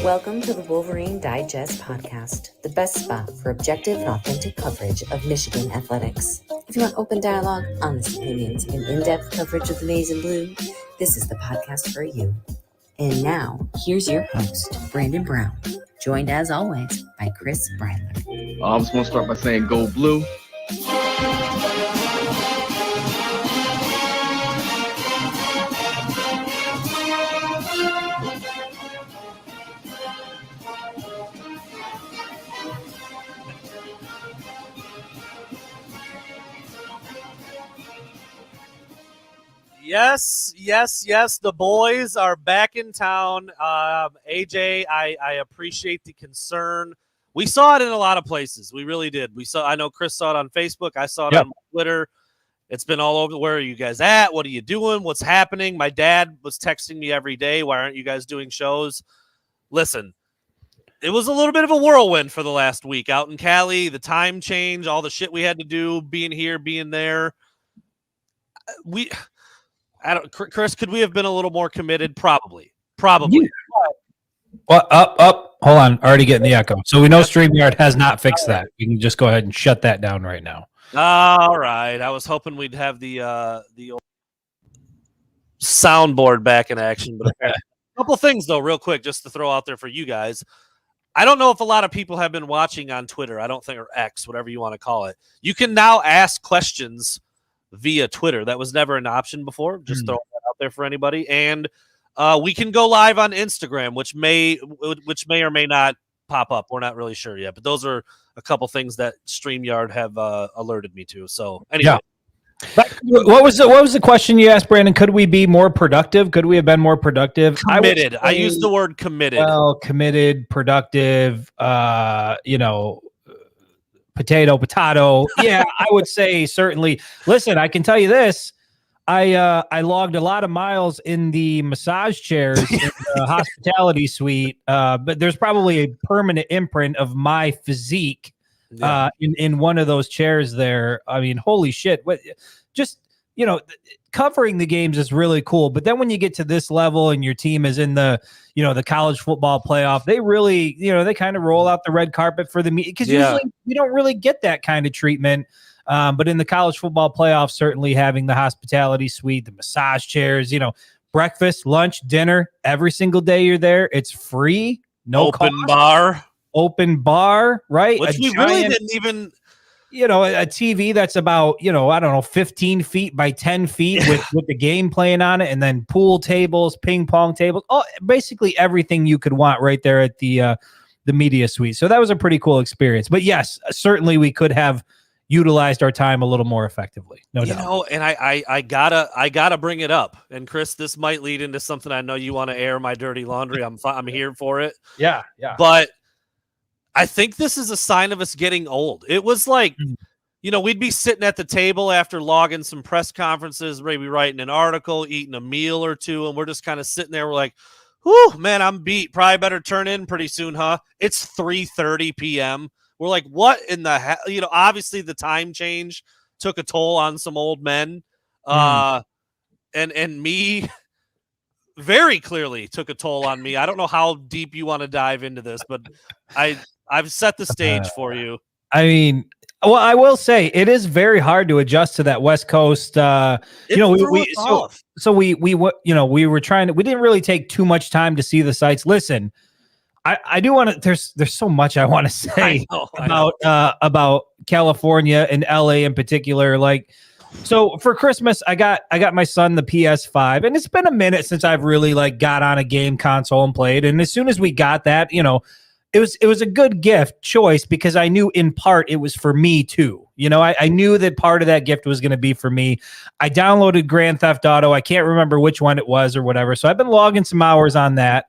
Welcome to the Wolverine Digest podcast, the best spot for objective and authentic coverage of Michigan athletics. If you want open dialogue, honest opinions, and in-depth coverage of the maize and blue, this is the podcast for you. And now, here's your host, Brandon Brown, joined as always by Chris Breiler. I just want to start by saying go blue. Yes. The boys are back in town. AJ, I appreciate the concern. We saw it in a lot of places. We really did. I know Chris saw it on Facebook. I saw it on Twitter. It's been all over. Where are you guys at? What are you doing? What's happening? My dad was texting me every day. Why aren't you guys doing shows? Listen, it was a little bit of a whirlwind for the last week out in Cali. The time change, all the shit we had to do, being here, being there. Chris, could we have been a little more committed? Probably. Well, up. Hold on. Already getting the echo. So we know StreamYard has not fixed that. You can just go ahead and shut that down right now. All right. I was hoping we'd have the old soundboard back in action. But a couple things, though, real quick, just to throw out there for you guys. I don't know if a lot of people have been watching on Twitter. I don't think, or X, whatever you want to call it. You can now ask questions via Twitter. That was never an option before. Just throwing that out there for anybody. And we can go live on Instagram, which may or may not pop up. We're not really sure yet. But those are a couple things that StreamYard have alerted me to. So anyway. Yeah. What was the question you asked, Brandon? Could we be more productive? Could we have been more productive? Committed. I used the word committed. Well, committed, productive, potato. Yeah, I would say certainly. Listen, I can tell you this. I logged a lot of miles in the massage chairs in the hospitality suite, but there's probably a permanent imprint of my physique in one of those chairs there. I mean, holy shit. Covering the games is really cool. But then when you get to this level and your team is in the college football playoff, they really, they kind of roll out the red carpet for the media because usually we don't really get that kind of treatment. But in the college football playoff, certainly having the hospitality suite, the massage chairs, breakfast, lunch, dinner, every single day you're there. It's free. No open bar, right? Which we really didn't even... a TV that's about, 15 feet by 10 feet with the game playing on it, and then pool tables, ping pong tables, basically everything you could want right there at the media suite. So that was a pretty cool experience. But yes, certainly we could have utilized our time a little more effectively. No doubt. And I gotta bring it up. And Chris, this might lead into something I know you want to air my dirty laundry. I'm here for it. Yeah. But I think this is a sign of us getting old. It was like, we'd be sitting at the table after logging some press conferences, maybe writing an article, eating a meal or two, and we're just kind of sitting there. We're like, whew, man, I'm beat. Probably better turn in pretty soon, huh? It's 3:30 p.m. We're like, what in the hell? Obviously the time change took a toll on some old men. And me very clearly took a toll on me. I don't know how deep you want to dive into this, but I've set the stage for you. I mean, well, I will say it is very hard to adjust to that West Coast. We were trying to. We didn't really take too much time to see the sites. Listen, I do want to. There's so much I want to say about California and LA in particular. So for Christmas, I got my son the PS5, and it's been a minute since I've really got on a game console and played. And as soon as we got that, it was a good gift choice because I knew in part it was for me too. I knew that part of that gift was going to be for me. I downloaded Grand Theft Auto. I can't remember which one it was or whatever. So I've been logging some hours on that.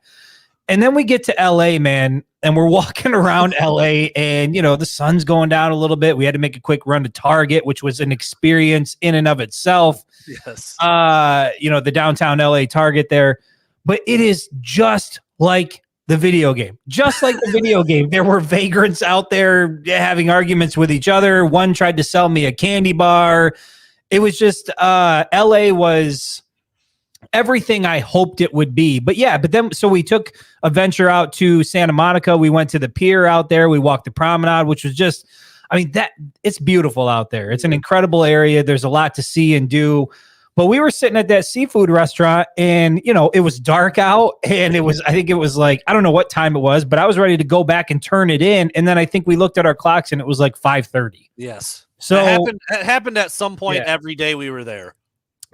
And then we get to LA, man, and we're walking around LA and, the sun's going down a little bit. We had to make a quick run to Target, which was an experience in and of itself. Yes. The downtown LA Target there. But it is just like the video game. Just like the video game. There were vagrants out there having arguments with each other. One tried to sell me a candy bar. It was just LA was everything I hoped it would be. But yeah, but then so we took a venture out to Santa Monica. We went to the pier out there. We walked the promenade, which was just, I mean, that it's beautiful out there. It's an incredible area. There's a lot to see and do. But we were sitting at that seafood restaurant and, you know, it was dark out and I think it was like, I don't know what time it was, but I was ready to go back and turn it in. And then I think we looked at our clocks and it was like 5:30. Yes. So it happened at some point every day we were there.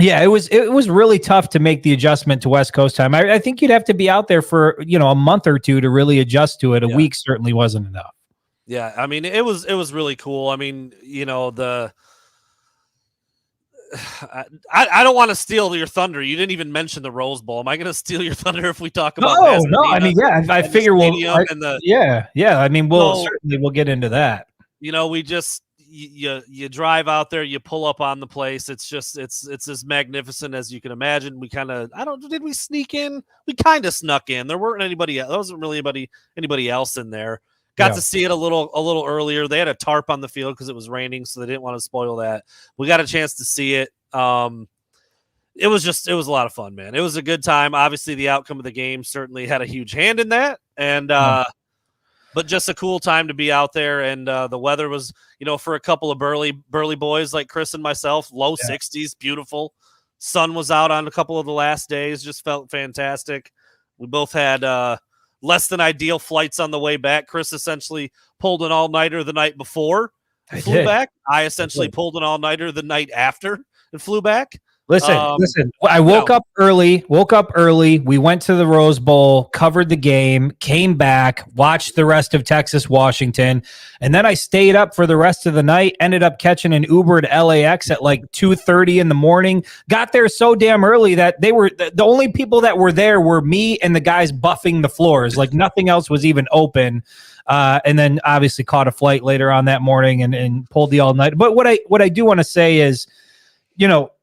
Yeah, it was really tough to make the adjustment to West Coast time. I think you'd have to be out there for, you know, a month or two to really adjust to it. A week certainly wasn't enough. Yeah, I mean, it was really cool. I mean, you know, I don't want to steal your thunder. You didn't even mention the Rose Bowl. Am I going to steal your thunder if we talk about? No. I mean, yeah, I figure yeah. I mean, we'll get into that. You know, we just you drive out there, you pull up on the place. It's just it's as magnificent as you can imagine. We kind of did we sneak in? We kind of snuck in. There weren't anybody. There wasn't really anybody else in there. Got to see it a little earlier. They had a tarp on the field because it was raining, so they didn't want to spoil that. We got a chance to see it. It was a lot of fun, man. It was a good time. Obviously, the outcome of the game certainly had a huge hand in that, and but just a cool time to be out there. And the weather was, you know, for a couple of burly boys like Chris and myself, low 60s, beautiful. Sun was out on a couple of the last days, just felt fantastic. We both had less than ideal flights on the way back. Chris essentially pulled an all-nighter the night before and flew back. I essentially pulled an all-nighter the night after and flew back. Listen. I woke up early. We went to the Rose Bowl, covered the game, came back, watched the rest of Texas, Washington, and then I stayed up for the rest of the night. Ended up catching an Uber to LAX at like 2:30 in the morning. Got there so damn early that they were the only people that were there were me and the guys buffing the floors. Like nothing else was even open. And then obviously caught a flight later on that morning and pulled the all night. But what I do want to say is, you know,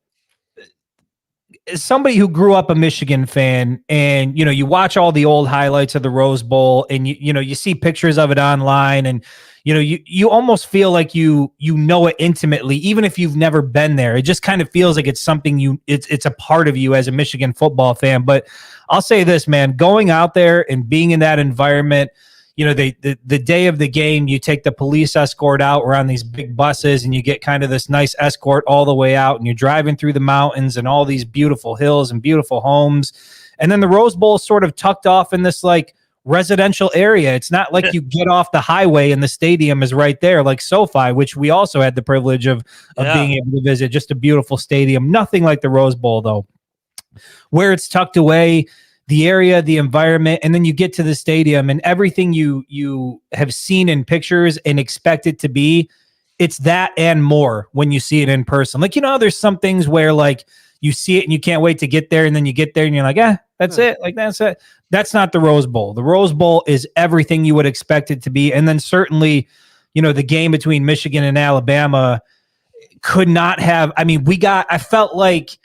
as somebody who grew up a Michigan fan and, you know, you watch all the old highlights of the Rose Bowl and you know, you see pictures of it online and, you know, you almost feel like you know it intimately, even if you've never been there. It just kind of feels like it's something it's a part of you as a Michigan football fan. But I'll say this, man, going out there and being in that environment, you know, the day of the game, you take the police escort out. We're on these big buses and you get kind of this nice escort all the way out and you're driving through the mountains and all these beautiful hills and beautiful homes. And then the Rose Bowl is sort of tucked off in this like residential area. It's not like you get off the highway and the stadium is right there like SoFi, which we also had the privilege of being able to visit. Just a beautiful stadium. Nothing like the Rose Bowl, though. Where it's tucked away, the area, the environment, and then you get to the stadium and everything you have seen in pictures and expect it to be, it's that and more when you see it in person. Like, you know, there's some things where like you see it and you can't wait to get there, and then you get there and you're like, that's it. Like, that's it. That's not the Rose Bowl. The Rose Bowl is everything you would expect it to be. And then certainly, you know, the game between Michigan and Alabama could not have, I mean, I felt like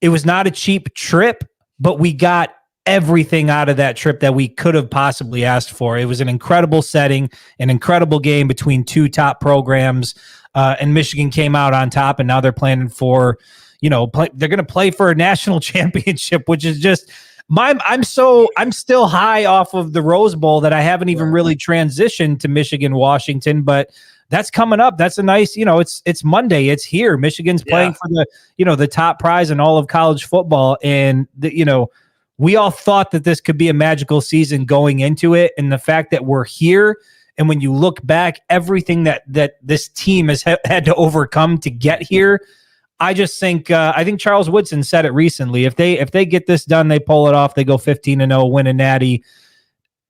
it was not a cheap trip, but we got everything out of that trip that we could have possibly asked for. It was an incredible setting, an incredible game between two top programs, and Michigan came out on top, and now they're planning for, you know, they're going to play for a national championship, which is just I'm still high off of the Rose Bowl that I haven't even really transitioned to Michigan, Washington, but that's coming up. That's a nice, you know, it's Monday. It's here. Michigan's playing for the, you know, the top prize in all of college football. And you know, we all thought that this could be a magical season going into it. And the fact that we're here, and when you look back, everything that this team has had to overcome to get here, I just think I think Charles Woodson said it recently. If they get this done, they pull it off, they go 15-0, win a natty.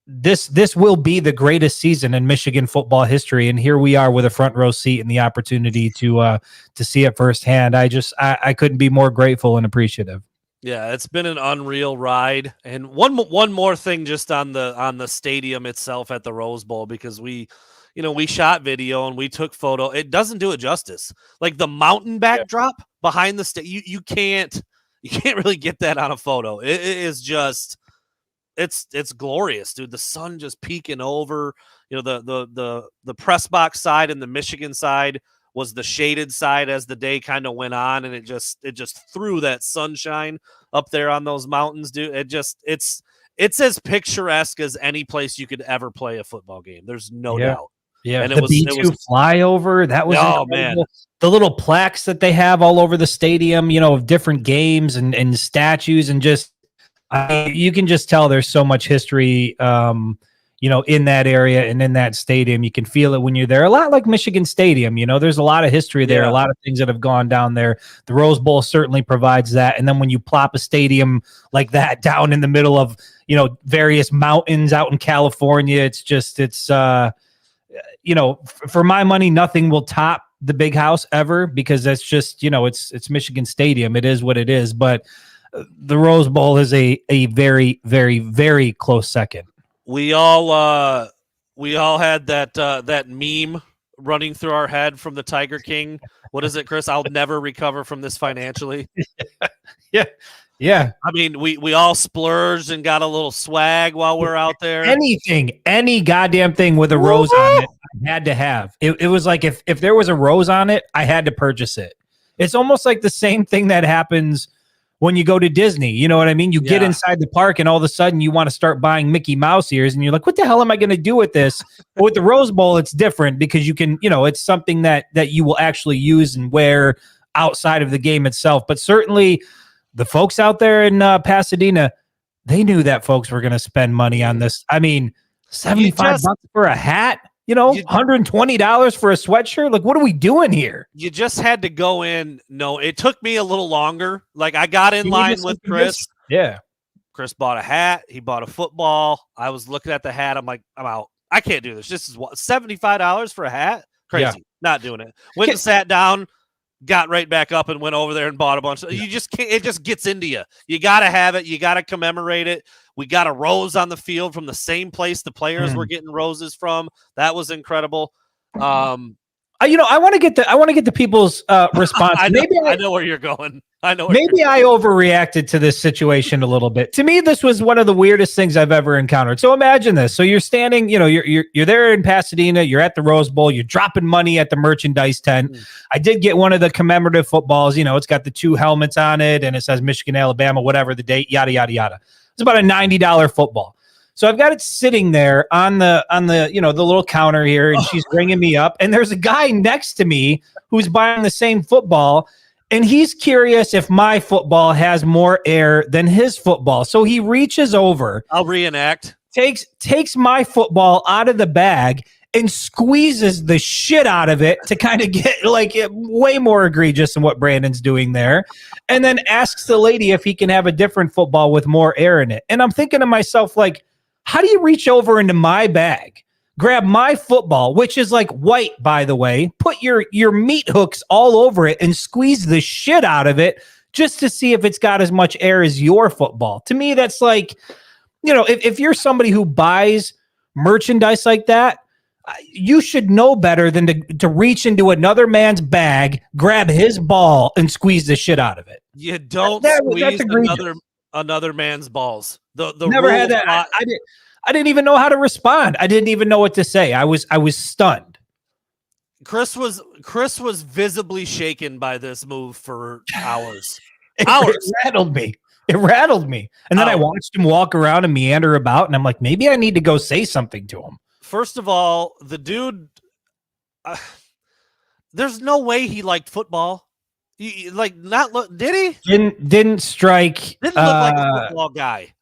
This will be the greatest season in Michigan football history, and here we are with a front row seat and the opportunity to see it firsthand. I couldn't be more grateful and appreciative. Yeah, it's been an unreal ride. And one more thing just on the stadium itself at the Rose Bowl, because we shot video and we took photo. It doesn't do it justice. Like the mountain backdrop behind the you can't really get that on a photo. It is just it's glorious, dude. The sun just peeking over. You know, the press box side and the Michigan side was the shaded side as the day kind of went on, and it just threw that sunshine up there on those mountains, dude. It's as picturesque as any place you could ever play a football game. There's no doubt. Yeah, and the B2 flyover, that was incredible. Man. The little plaques that they have all over the stadium, of different games and statues, and just you can just tell there's so much history, in that area and in that stadium. You can feel it when you're there. A lot like Michigan Stadium, there's a lot of history there, a lot of things that have gone down there. The Rose Bowl certainly provides that. And then when you plop a stadium like that down in the middle of, various mountains out in California, for my money, nothing will top the Big House ever, because that's just, it's Michigan Stadium. It is what it is. But the Rose Bowl is a very, very, very close second. We all had that meme running through our head from the Tiger King. What is it, Chris? I'll never recover from this financially. Yeah. I mean, we all splurged and got a little swag while we're out there. Any goddamn thing with a rose on it, I had to have. It was like if there was a rose on it, I had to purchase it. It's almost like the same thing that happens when you go to Disney. You know what I mean? You get inside the park and all of a sudden you want to start buying Mickey Mouse ears and you're like, what the hell am I going to do with this? But with the Rose Bowl, it's different because you can, it's something that you will actually use and wear outside of the game itself. But certainly the folks out there in Pasadena, they knew that folks were going to spend money on this. I mean, $75 for a hat, $120 for a sweatshirt. Like, what are we doing here? You just had to go in. No, it took me a little longer. Like, I got in line with Chris. Yeah. Chris bought a hat. He bought a football. I was looking at the hat. I'm like, I'm out. I can't do this. This is what, $75 for a hat? Crazy. Yeah. Not doing it. Went and sat down. Got right back up and went over there and bought a bunch. You just can't. It just gets into you. You got to have it. You got to commemorate it. We got a rose on the field from the same place the players were getting roses from. That was incredible. I want to get the people's response. I know where you're going. Maybe I overreacted to this situation a little bit. To me, this was one of the weirdest things I've ever encountered. So imagine this. So you're standing, you're there in Pasadena, you're at the Rose Bowl, you're dropping money at the merchandise tent. I did get one of the commemorative footballs. It's got the 2 helmets on it and it says Michigan, Alabama, whatever the date, yada, yada, yada. It's about a $90 football. So I've got it sitting there on the the little counter here, and she's ringing me up. And there's a guy next to me who's buying the same football. And he's curious if my football has more air than his football. So he reaches over. I'll reenact. Takes my football out of the bag and squeezes the shit out of it to kind of get way more egregious than what Brandon's doing there. And then asks the lady if he can have a different football with more air in it. And I'm thinking to myself, how do you reach over into my bag? Grab my football, which is white, by the way, put your meat hooks all over it and squeeze the shit out of it just to see if it's got as much air as your football. To me, that's if you're somebody who buys merchandise like that, you should know better than to reach into another man's bag, grab his ball, and squeeze the shit out of it. You don't squeeze another man's balls. The never had that. I didn't even know how to respond. I didn't even know what to say. I was stunned. Chris was visibly shaken by this move for hours. It rattled me. And then I watched him walk around and meander about, and I'm like, maybe I need to go say something to him. First of all, the dude, there's no way he liked football. Did he? Didn't strike. Didn't look like a football guy.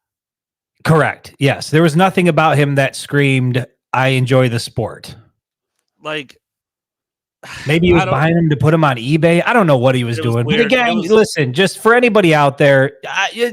Correct. Yes. There was nothing about him that screamed, I enjoy the sport. Maybe he was buying him to put him on eBay. I don't know what he was doing. But again, listen, just for anybody out there,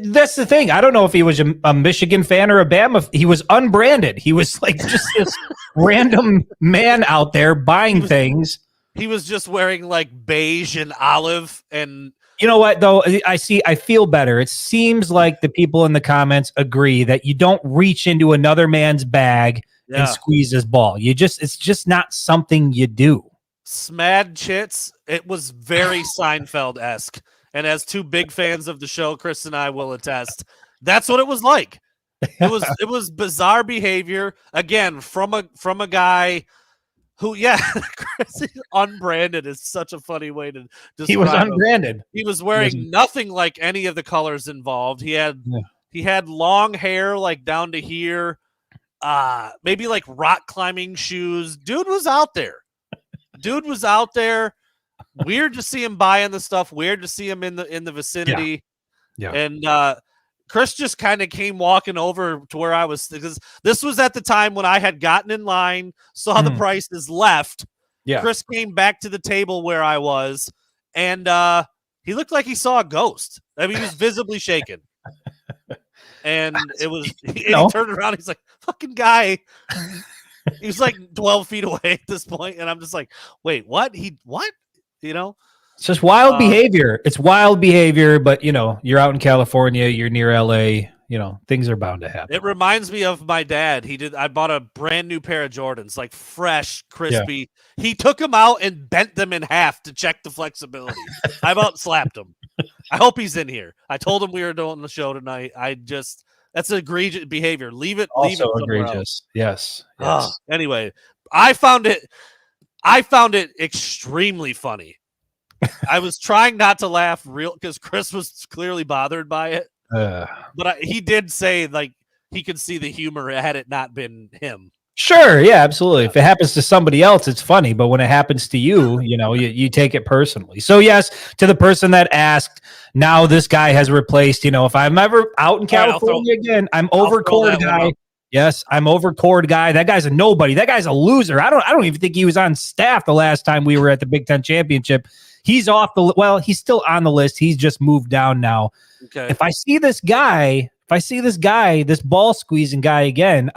that's the thing. I don't know if he was a Michigan fan or a Bama. He was unbranded. He was just this random man out there buying things. He was just wearing beige and olive and... You know what, though? I feel better. It seems like the people in the comments agree that you don't reach into another man's bag and squeeze his ball. It's just not something you do. Smad chits. It was very Seinfeld-esque. And as 2 big fans of the show, Chris and I will attest, that's what it was like. It was bizarre behavior. Again, from a guy Who, yeah, Chris, unbranded is such a funny way to describe He was him. unbranded. He was wearing nothing like any of the colors involved. He had long hair like down to here, maybe like rock climbing shoes. Dude was out there. Weird to see him buying the stuff. Weird to see him in the vicinity. Yeah. And Chris just kind of came walking over to where I was, because this was at the time when I had gotten in line, saw the prices, left. Yeah. Chris came back to the table where I was, and he looked like he saw a ghost. I mean, he was visibly shaken. And he turned around. He's like, fucking guy. He was like 12 feet away at this point, and I'm just like, wait, what? What? You know? It's just wild behavior. It's wild behavior, but you're out in California, you're near LA, things are bound to happen. It reminds me of my dad. I bought a brand new pair of Jordans, like fresh, crispy. Yeah. He took them out and bent them in half to check the flexibility. I about slapped him. I hope he's in here. I told him we were doing the show tonight. That's egregious behavior. Leave it. Also egregious. Yes. Anyway, I found it extremely funny. I was trying not to laugh because Chris was clearly bothered by it. But he did say like he could see the humor had it not been him. Sure, yeah, absolutely. If it happens to somebody else, it's funny, but when it happens to you, you take it personally. So yes, to the person that asked, now this guy has replaced. If I'm ever out in California again, I'm over Cord guy. Yes, I'm over Cord guy. That guy's a nobody. That guy's a loser. I don't even think he was on staff the last time we were at the Big Ten Championship. He's off he's still on the list. He's just moved down now. Okay. If I see this guy, this ball squeezing guy again,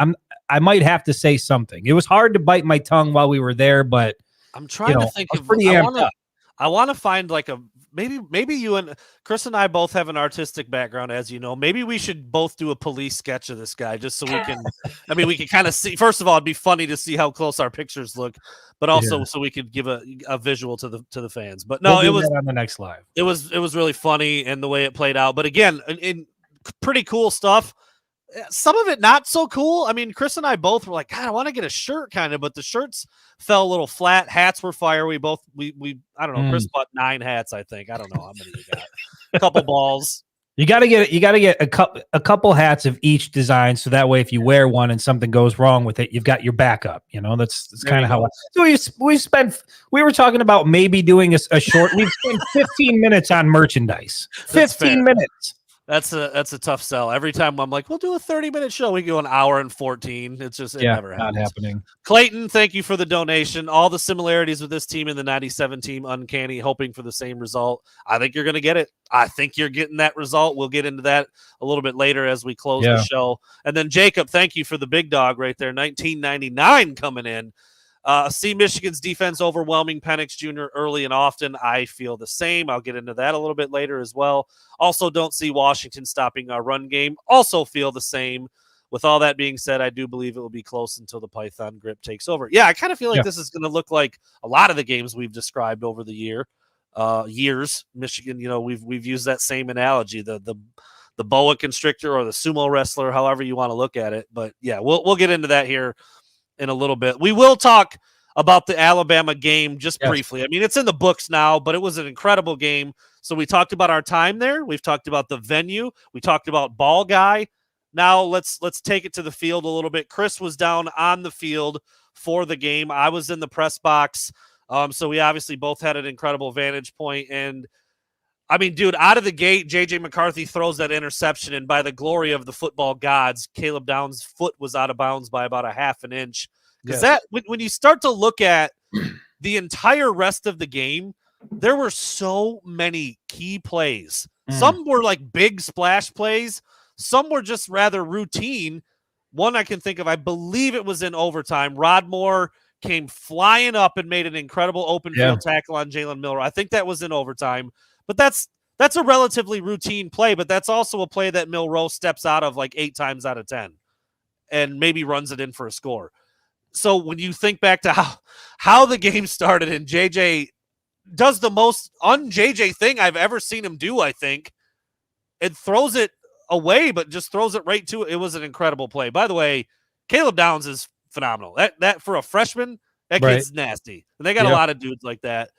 I might have to say something. It was hard to bite my tongue while we were there, but I'm trying to think of pretty amped up. I want to find like maybe you and Chris and I both have an artistic background, as you know. Maybe we should both do a police sketch of this guy just so we can we can kind of see. First of all, it'd be funny to see how close our pictures look, but also so we could give a visual to the fans. But no, it was on the next live. It was really funny and the way it played out. But again, in pretty cool stuff. Some of it not so cool. I mean, Chris and I both were like, God, I want to get a shirt kind of, but the shirts fell a little flat. Hats were fire. We I don't know. Chris bought 9 hats, I think. I don't know how many you got. A couple balls. You got to get a couple hats of each design, so that way if you wear one and something goes wrong with it, you've got your backup. That's kind of how. We were talking about maybe doing a short. We've spent 15 minutes on merchandise. 15 minutes. That's a tough sell. Every time I'm like, we'll do a 30-minute show, we go an hour and 14. It's just never happens. Not happening. Clayton, thank you for the donation. All the similarities with this team and the 97 team, uncanny, hoping for the same result. I think you're going to get it. I think you're getting that result. We'll get into that a little bit later as we close the show. And then Jacob, thank you for the big dog right there. 1999 coming in. See Michigan's defense overwhelming Penix Jr. early and often. I feel the same. I'll get into that a little bit later as well. Also, don't see Washington stopping our run game. Also feel the same. With all that being said, I do believe it will be close until the Python grip takes over. Yeah, I kind of feel like this is going to look like a lot of the games we've described over the years. Michigan, we've used that same analogy, the boa constrictor or the sumo wrestler, however you want to look at it. But yeah, we'll get into that here in a little bit. We will talk about the Alabama game just briefly. I mean, it's in the books now, but it was an incredible game. So we talked about our time there. We've talked about the venue. We talked about ball guy. Now let's take it to the field a little bit. Chris was down on the field for the game. I was in the press box. So we obviously both had an incredible vantage point. And I mean, dude, out of the gate, J.J. McCarthy throws that interception, and by the glory of the football gods, Caleb Downs' foot was out of bounds by about a half an inch. Because when you start to look at the entire rest of the game, there were so many key plays. Some were like big splash plays. Some were just rather routine. One I can think of, I believe it was in overtime. Rod Moore came flying up and made an incredible open field tackle on Jalen Milroe. I think that was in overtime. But that's a relatively routine play, but that's also a play that Milroe steps out of like 8 times out of 10 and maybe runs it in for a score. So when you think back to how the game started and JJ does the most un-JJ thing I've ever seen him do, I think, it throws it away, but just throws it right to it. It was an incredible play. By the way, Caleb Downs is phenomenal. That for a freshman That kid's nasty. And they got a lot of dudes like that.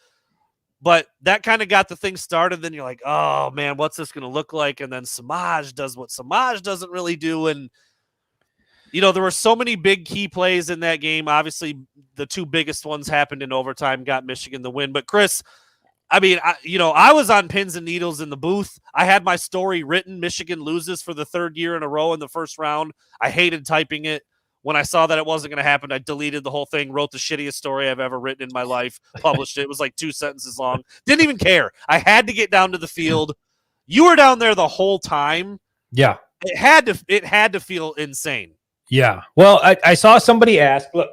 But that kind of got the thing started. Then you're like, oh, man, what's this going to look like? And then Samaj does what Samaj doesn't really do. And, there were so many big key plays in that game. Obviously, the two biggest ones happened in overtime, got Michigan the win. But, Chris, I mean, I was on pins and needles in the booth. I had my story written. Michigan loses for the third year in a row in the first round. I hated typing it. When I saw that it wasn't going to happen, I deleted the whole thing, wrote the shittiest story I've ever written in my life, published it. It was like 2 sentences long. Didn't even care. I had to get down to the field. You were down there the whole time. Yeah. It had to feel insane. Yeah. Well, I saw somebody ask, look,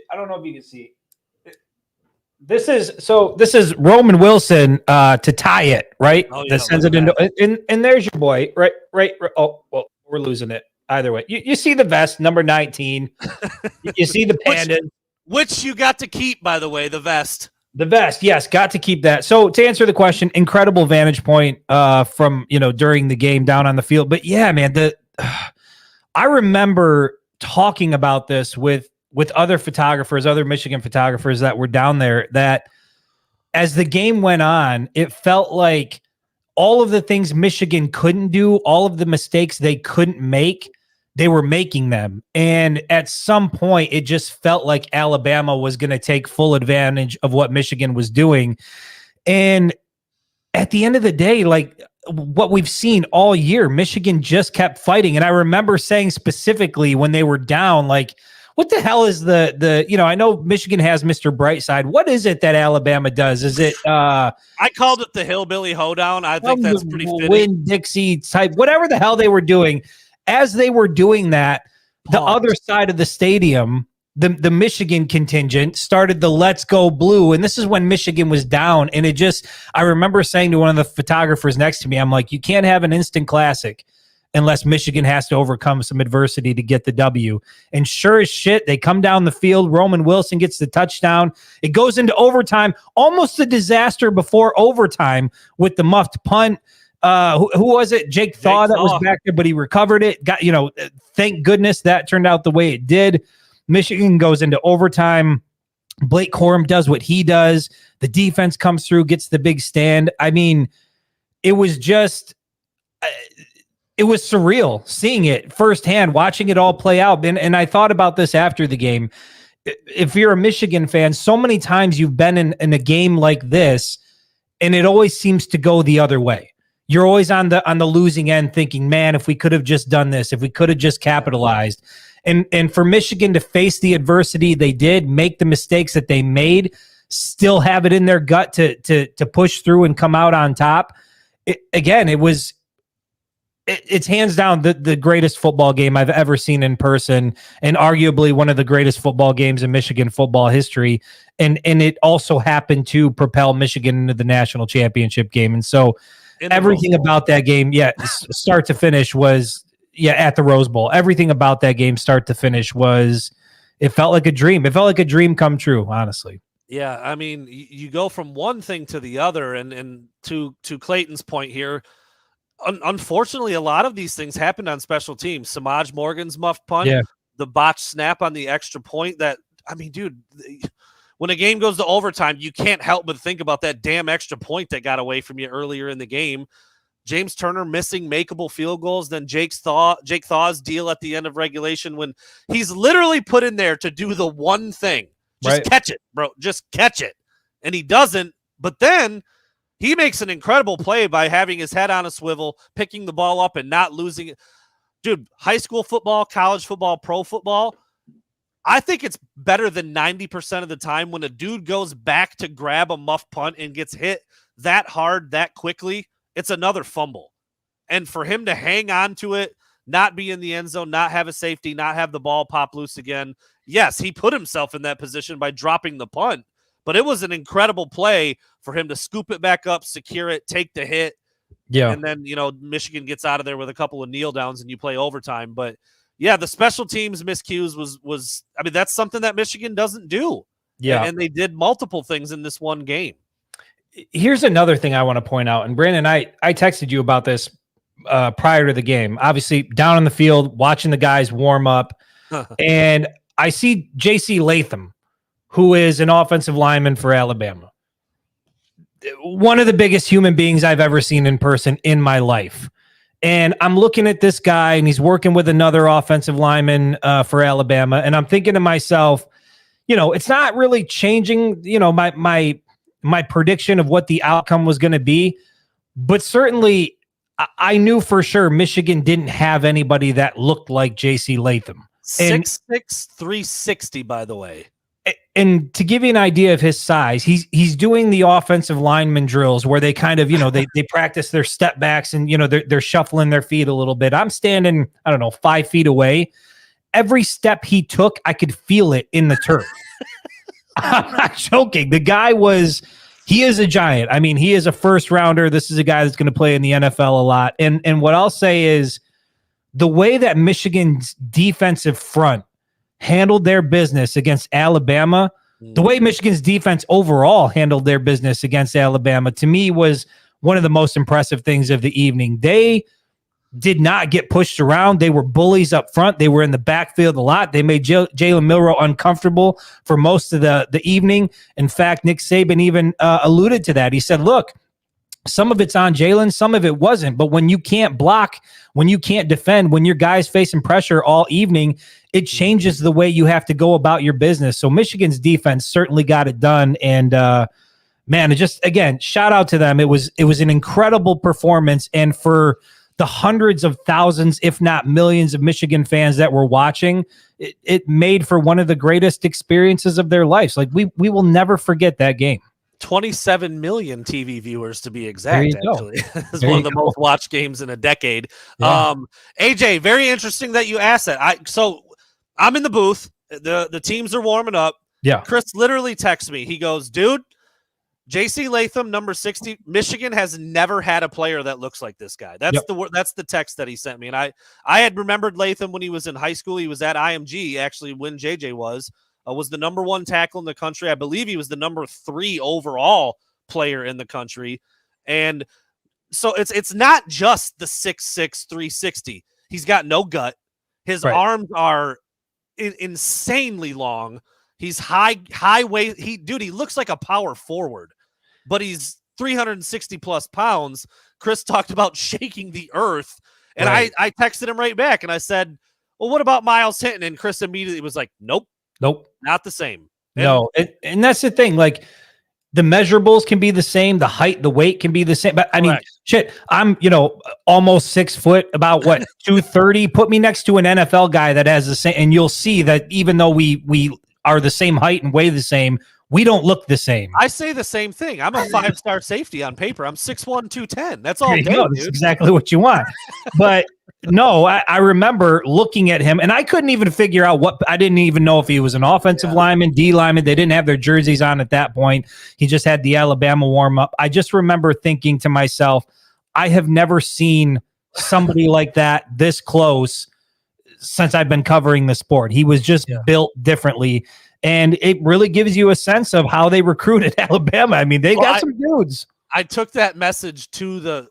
I don't know if you can see. This is Roman Wilson to tie it, right? Oh, yeah, that sends it into and there's your boy, right. Oh, well, we're losing it. Either way, you see the vest, number 19. You see the panda. Which you got to keep, by the way, the vest. The vest, yes, got to keep that. So to answer the question, incredible vantage point from during the game down on the field. But yeah, man, I remember talking about this with other photographers, other Michigan photographers that were down there, that as the game went on, it felt like all of the things Michigan couldn't do, all of the mistakes they couldn't make, they were making them. And at some point, it just felt like Alabama was going to take full advantage of what Michigan was doing. And at the end of the day, like what we've seen all year, Michigan just kept fighting. And I remember saying specifically when they were down, like, what the hell is I know Michigan has Mr. Brightside. What is it that Alabama does? Is it I called it the hillbilly hoedown. I think that's pretty fitting. Winn-Dixie type, whatever the hell they were doing. As they were doing that, the other side of the stadium, the Michigan contingent started the Let's Go Blue. And this is when Michigan was down. And I remember saying to one of the photographers next to me, I'm like, you can't have an instant classic unless Michigan has to overcome some adversity to get the W. And sure as shit, they come down the field. Roman Wilson gets the touchdown. It goes into overtime, almost a disaster before overtime with the muffed punt. Who was it? Jake Thaw that was back there, but he recovered it. Thank goodness that turned out the way it did. Michigan goes into overtime. Blake Corum does what he does. The defense comes through, gets the big stand. I mean, it was just... it was surreal seeing it firsthand, watching it all play out. And I thought about this after the game. If you're a Michigan fan, so many times you've been in a game like this, and it always seems to go the other way. You're always on the losing end thinking, man, if we could have just done this, if we could have just capitalized. And for Michigan to face the adversity they did, make the mistakes that they made, still have it in their gut to push through and come out on top. It's hands down the greatest football game I've ever seen in person, and arguably one of the greatest football games in Michigan football history. And it also happened to propel Michigan into the national championship game. And so everything about that game, start to finish was, at the Rose Bowl. Everything about that game, start to finish, it felt like a dream. It felt like a dream come true, honestly. Yeah, I mean, you go from one thing to the other, and to Clayton's point here, unfortunately, a lot of these things happened on special teams. Samaj Morgan's muffed punt, the botched snap on the extra point. Dude, when a game goes to overtime, you can't help but think about that damn extra point that got away from you earlier in the game. James Turner missing makeable field goals. Then Jake Thaw's deal at the end of regulation when he's literally put in there to do the one thing. Just catch it, bro. Just catch it. And he doesn't. But then he makes an incredible play by having his head on a swivel, picking the ball up and not losing it. Dude, high school football, college football, pro football, I think it's better than 90% of the time when a dude goes back to grab a muff punt and gets hit that hard, that quickly, it's another fumble. And for him to hang on to it, not be in the end zone, not have a safety, not have the ball pop loose again. Yes, he put himself in that position by dropping the punt, but it was an incredible play for him to scoop it back up, secure it, take the hit. Yeah. And then, Michigan gets out of there with a couple of kneel downs and you play overtime. But yeah, the special teams miscues was that's something that Michigan doesn't do. Yeah. And they did multiple things in this one game. Here's another thing I want to point out. And Brandon, I texted you about this prior to the game, obviously down on the field, watching the guys warm up. And I see JC Latham, who is an offensive lineman for Alabama. One of the biggest human beings I've ever seen in person in my life. And I'm looking at this guy, and he's working with another offensive lineman for Alabama. And I'm thinking to myself, it's not really changing, my prediction of what the outcome was going to be. But certainly, I knew for sure Michigan didn't have anybody that looked like J.C. Latham. 6'6", 360, by the way. And to give you an idea of his size, he's doing the offensive lineman drills where they kind of, they practice their step backs and, they're shuffling their feet a little bit. I'm standing, 5 feet away. Every step he took, I could feel it in the turf. I'm not joking. The guy he is a giant. I mean, he is a first rounder. This is a guy that's going to play in the NFL a lot. And what I'll say is the way that Michigan's defensive front handled their business against Alabama, the way Michigan's defense overall handled their business against Alabama, to me, was one of the most impressive things of the evening. They did not get pushed around. They were bullies up front. They were in the backfield a lot. They made Jalen Milroe uncomfortable for most of the evening. In fact, Nick Saban even alluded to that. He said, look, some of it's on Jalen, some of it wasn't. But when you can't block, when you can't defend, when your guys facing pressure all evening, it changes the way you have to go about your business. So Michigan's defense certainly got it done. And man, it just, again, shout out to them. It was an incredible performance. And for the hundreds of thousands, if not millions of Michigan fans that were watching, it made for one of the greatest experiences of their lives. Like we will never forget that game. 27 million TV viewers, to be exact. Actually, it's one of the most watched games in a decade. Yeah. AJ, very interesting that you asked that. So I'm in the booth. The teams are warming up. Yeah. Chris literally texts me. He goes, dude, J.C. Latham, number 60. Michigan has never had a player that looks like this guy. That's the text that he sent me. And I had remembered Latham when he was in high school. He was at IMG, actually, when JJ was the number 1 tackle in the country. I believe he was the number 3 overall player in the country. And so it's not just the 6'6", 360. He's got no gut. His arms are insanely long. He's high weight. He looks like a power forward, but he's 360 plus pounds. Chris talked about shaking the earth. And I texted him right back and I said, well, what about Miles Hinton? And Chris immediately was like, nope, not the same. And that's the thing. Like, the measurables can be the same. The height, the weight can be the same. But I mean, shit, I'm, almost 6 foot, about 230. Put me next to an NFL guy that has the same, and you'll see that even though we are the same height and weigh the same, we don't look the same. I say the same thing. I'm a 5-star safety on paper. I'm 6'1", 210. That's all day, dude. That's exactly what you want. But no, I remember looking at him, and I couldn't even figure out I didn't even know if he was an offensive lineman, D lineman. They didn't have their jerseys on at that point. He just had the Alabama warm-up. I just remember thinking to myself, I have never seen somebody like that this close since I've been covering the sport. He was just built differently. And it really gives you a sense of how they recruited Alabama. I mean, they got some dudes. I took that message to the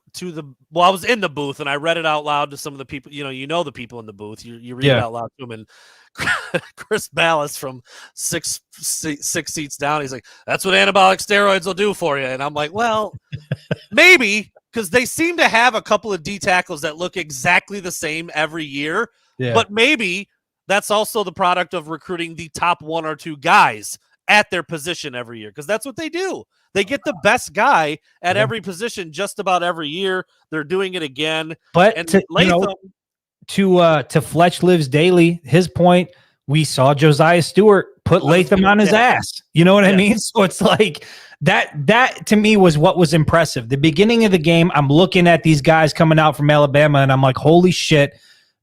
I was in the booth and I read it out loud to some of the people, the people in the booth, you read it out loud to them. And Chris Ballas from six seats down, he's like, that's what anabolic steroids will do for you. And I'm like, well, maybe, because they seem to have a couple of D tackles that look exactly the same every year. Yeah. But maybe that's also the product of recruiting the top 1 or 2 guys at their position every year, because that's what they do. They get the best guy at every position just about every year. They're doing it again. But to Fletch Lives Daily, his point, we saw Josiah Stewart put Latham on his ass. You know what I mean? So it's like that to me was what was impressive. The beginning of the game, I'm looking at these guys coming out from Alabama, and I'm like, holy shit,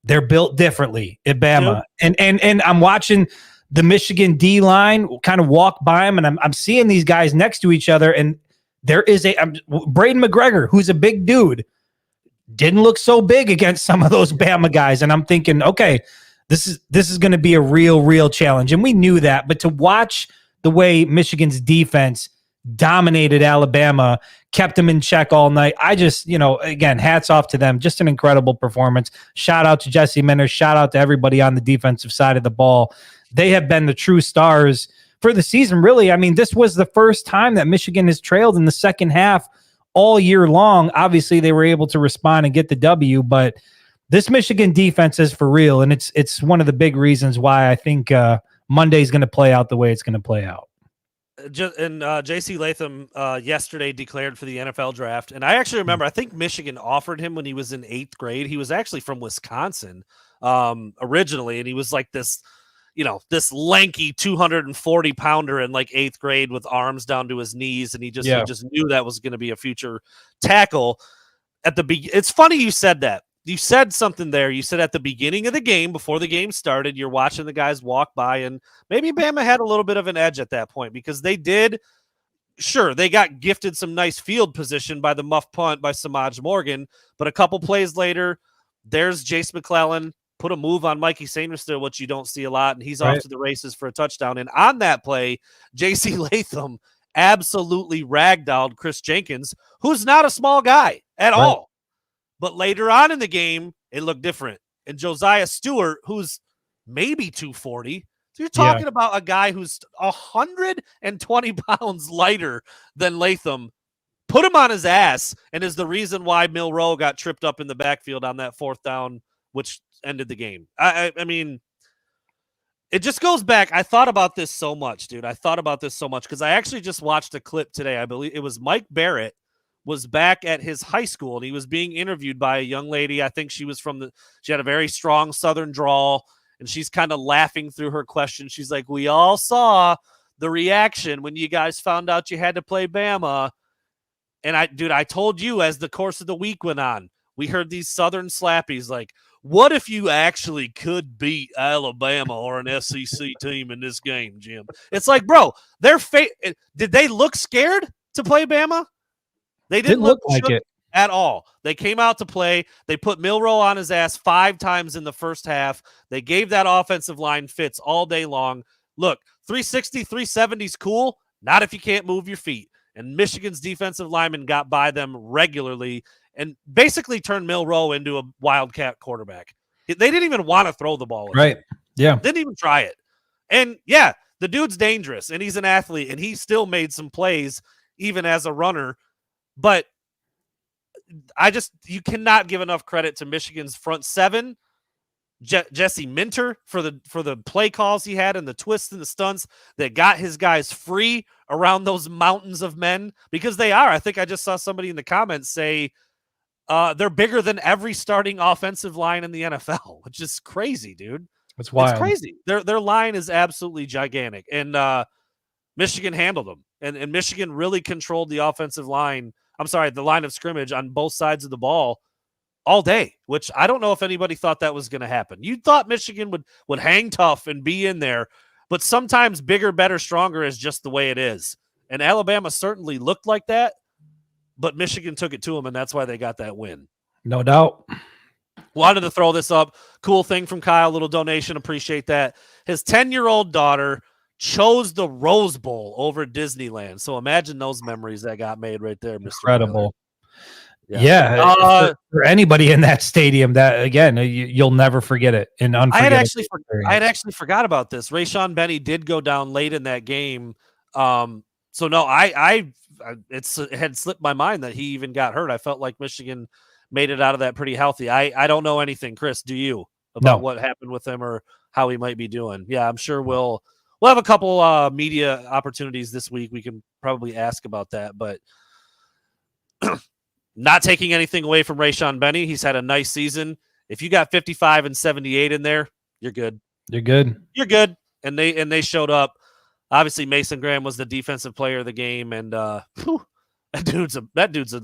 they're built differently at Bama. And I'm watching the Michigan D line kind of walk by them, and I'm seeing these guys next to each other, and there is Braden McGregor, who's a big dude, didn't look so big against some of those Bama guys, and I'm thinking, okay, this is going to be a real challenge, and we knew that. But to watch the way Michigan's defense dominated Alabama, kept them in check all night, I just, again, hats off to them. Just an incredible performance. Shout out to Jesse Minter. Shout out to everybody on the defensive side of the ball. They have been the true stars for the season, really. I mean, this was the first time that Michigan has trailed in the second half all year long. Obviously, they were able to respond and get the W, but this Michigan defense is for real, and it's one of the big reasons why I think Monday's going to play out the way it's going to play out. J.C. Latham yesterday declared for the NFL draft. And I actually remember, I think Michigan offered him when he was in 8th grade. He was actually from Wisconsin originally. And he was like this, this lanky 240 pounder in like 8th grade with arms down to his knees. And he just knew that was going to be a future tackle at the It's funny you said that. You said something there. You said at the beginning of the game, before the game started, you're watching the guys walk by, and maybe Bama had a little bit of an edge at that point because they got gifted some nice field position by the muff punt by Samaj Morgan, but a couple plays later, there's Jace McClellan, put a move on Mikey Sainristil, which you don't see a lot, and he's off to the races for a touchdown. And on that play, J.C. Latham absolutely ragdolled Chris Jenkins, who's not a small guy at all. But later on in the game, it looked different. And Josiah Stewart, who's maybe 240, so you're talking about a guy who's 120 pounds lighter than Latham, put him on his ass, and is the reason why Milroe got tripped up in the backfield on that 4th down, which ended the game. I mean, it just goes back. I thought about this so much, dude. I thought about this so much because I actually just watched a clip today. I believe it was Mike Barrett was back at his high school, and he was being interviewed by a young lady. I think she was she had a very strong Southern drawl, and she's kind of laughing through her question. She's like, we all saw the reaction when you guys found out you had to play Bama. And I told you as the course of the week went on, we heard these Southern slappies like, what if you actually could beat Alabama or an SEC team in this game, Jim? It's like, bro, did they look scared to play Bama? They didn't look like it at all. They came out to play. They put Milroe on his ass 5 times in the first half. They gave that offensive line fits all day long. Look, 360, 370 is cool. Not if you can't move your feet. And Michigan's defensive linemen got by them regularly and basically turned Milroe into a wildcat quarterback. They didn't even want to throw the ball. Right. Yeah. Didn't even try it. And yeah, the dude's dangerous and he's an athlete and he still made some plays even as a runner. But you cannot give enough credit to Michigan's front 7, Jesse Minter for the play calls he had and the twists and the stunts that got his guys free around those mountains of men, because they are. I think I just saw somebody in the comments say they're bigger than every starting offensive line in the NFL, which is crazy, dude. That's wild. It's crazy. Their line is absolutely gigantic, and Michigan handled them, and Michigan really controlled the offensive line. I'm sorry, the line of scrimmage on both sides of the ball all day, which I don't know if anybody thought that was going to happen. You thought Michigan would hang tough and be in there, but sometimes bigger, better, stronger is just the way it is. And Alabama certainly looked like that, but Michigan took it to them, and that's why they got that win. No doubt. Wanted to throw this up. Cool thing from Kyle, little donation. Appreciate that. His 10-year-old daughter chose the Rose Bowl over Disneyland. So imagine those memories that got made right there, Mr. Incredible. Yeah. For anybody in that stadium, that again, you'll never forget it. And I had actually forgot about this. Rayshawn Benny did go down late in that game. So no, it had slipped my mind that he even got hurt. I felt like Michigan made it out of that pretty healthy. I don't know anything, Chris. Do you about what happened with him or how he might be doing? Yeah, I'm sure we'll have a couple media opportunities this week. We can probably ask about that, but not taking anything away from Rayshawn Benny. He's had a nice season. If you got 55 and 78 in there, you're good. You're good. You're good. And they showed up. Obviously, Mason Graham was the defensive player of the game, and that dude's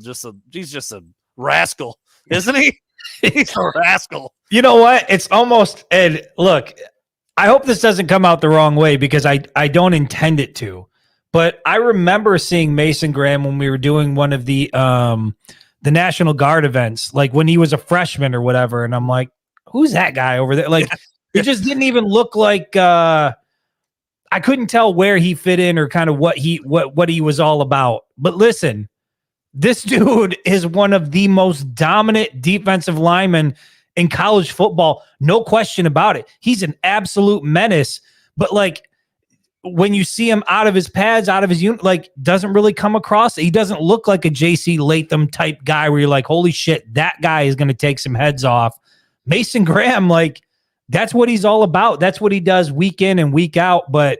just a rascal, isn't he? He's a rascal. You know what? It's almost, and look, I hope this doesn't come out the wrong way because I don't intend it to, but I remember seeing Mason Graham when we were doing one of the National Guard events, like when he was a freshman or whatever, and I'm like, who's that guy over there? Like, he just didn't even look like I couldn't tell where he fit in or kind of what he was all about. But listen, this dude is one of the most dominant defensive linemen in college football. No question about it. He's an absolute menace. But like, when you see him out of his pads, out of his unit, like doesn't really come across. He doesn't look like a JC Latham type guy where you're like, holy shit, that guy is going to take some heads off. Mason Graham, like that's what he's all about. That's what he does week in and week out. But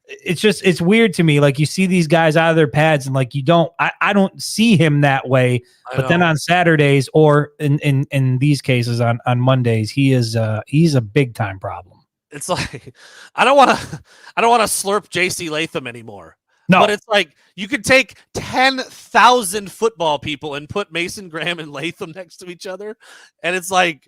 it's weird to me. Like you see these guys out of their pads and like I don't see him that way. But then on Saturdays or in these cases on Mondays, he's a big time problem. It's like I don't want to slurp JC Latham anymore. No, but it's like you could take 10,000 football people and put Mason Graham and Latham next to each other, and it's like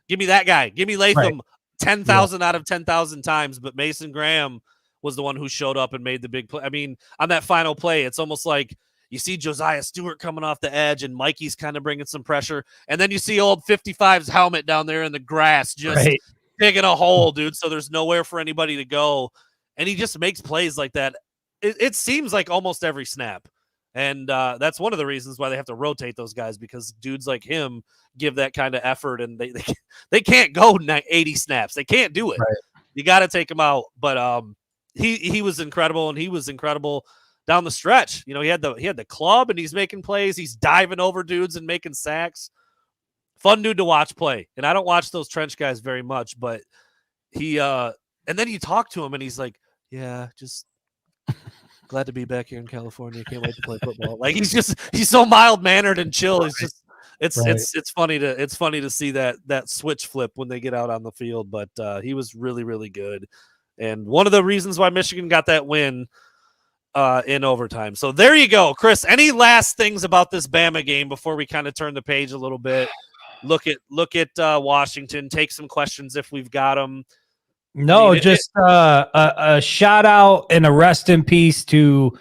give me that guy, give me Latham right. 10,000 out of 10,000 times. But Mason Graham was the one who showed up and made the big play. I mean, on that final play, it's almost like you see Josiah Stewart coming off the edge, and Mikey's kind of bringing some pressure, and then you see old 55's helmet down there in the grass just. Right. Digging a hole, dude, so there's nowhere for anybody to go, and he just makes plays like that. It seems like almost every snap, and that's one of the reasons why they have to rotate those guys, because dudes like him give that kind of effort, and they can't go 80 snaps. They can't do it. Right. You got to take him out. But he was incredible, and he was incredible down the stretch. You know, he had the club, and he's making plays. He's diving over dudes and making sacks. Fun dude to watch play. And I don't watch those trench guys very much, but he and then you talk to him and he's like, yeah, just glad to be back here in California. Can't wait to play football. Like he's so mild-mannered and chill. It's just it's funny to see that switch flip when they get out on the field. But he was really, really good. And one of the reasons why Michigan got that win in overtime. So there you go, Chris. Any last things about this Bama game before we kind of turn the page a little bit? Look at Washington. Take some questions if we've got them. No, just a shout out and a rest in peace to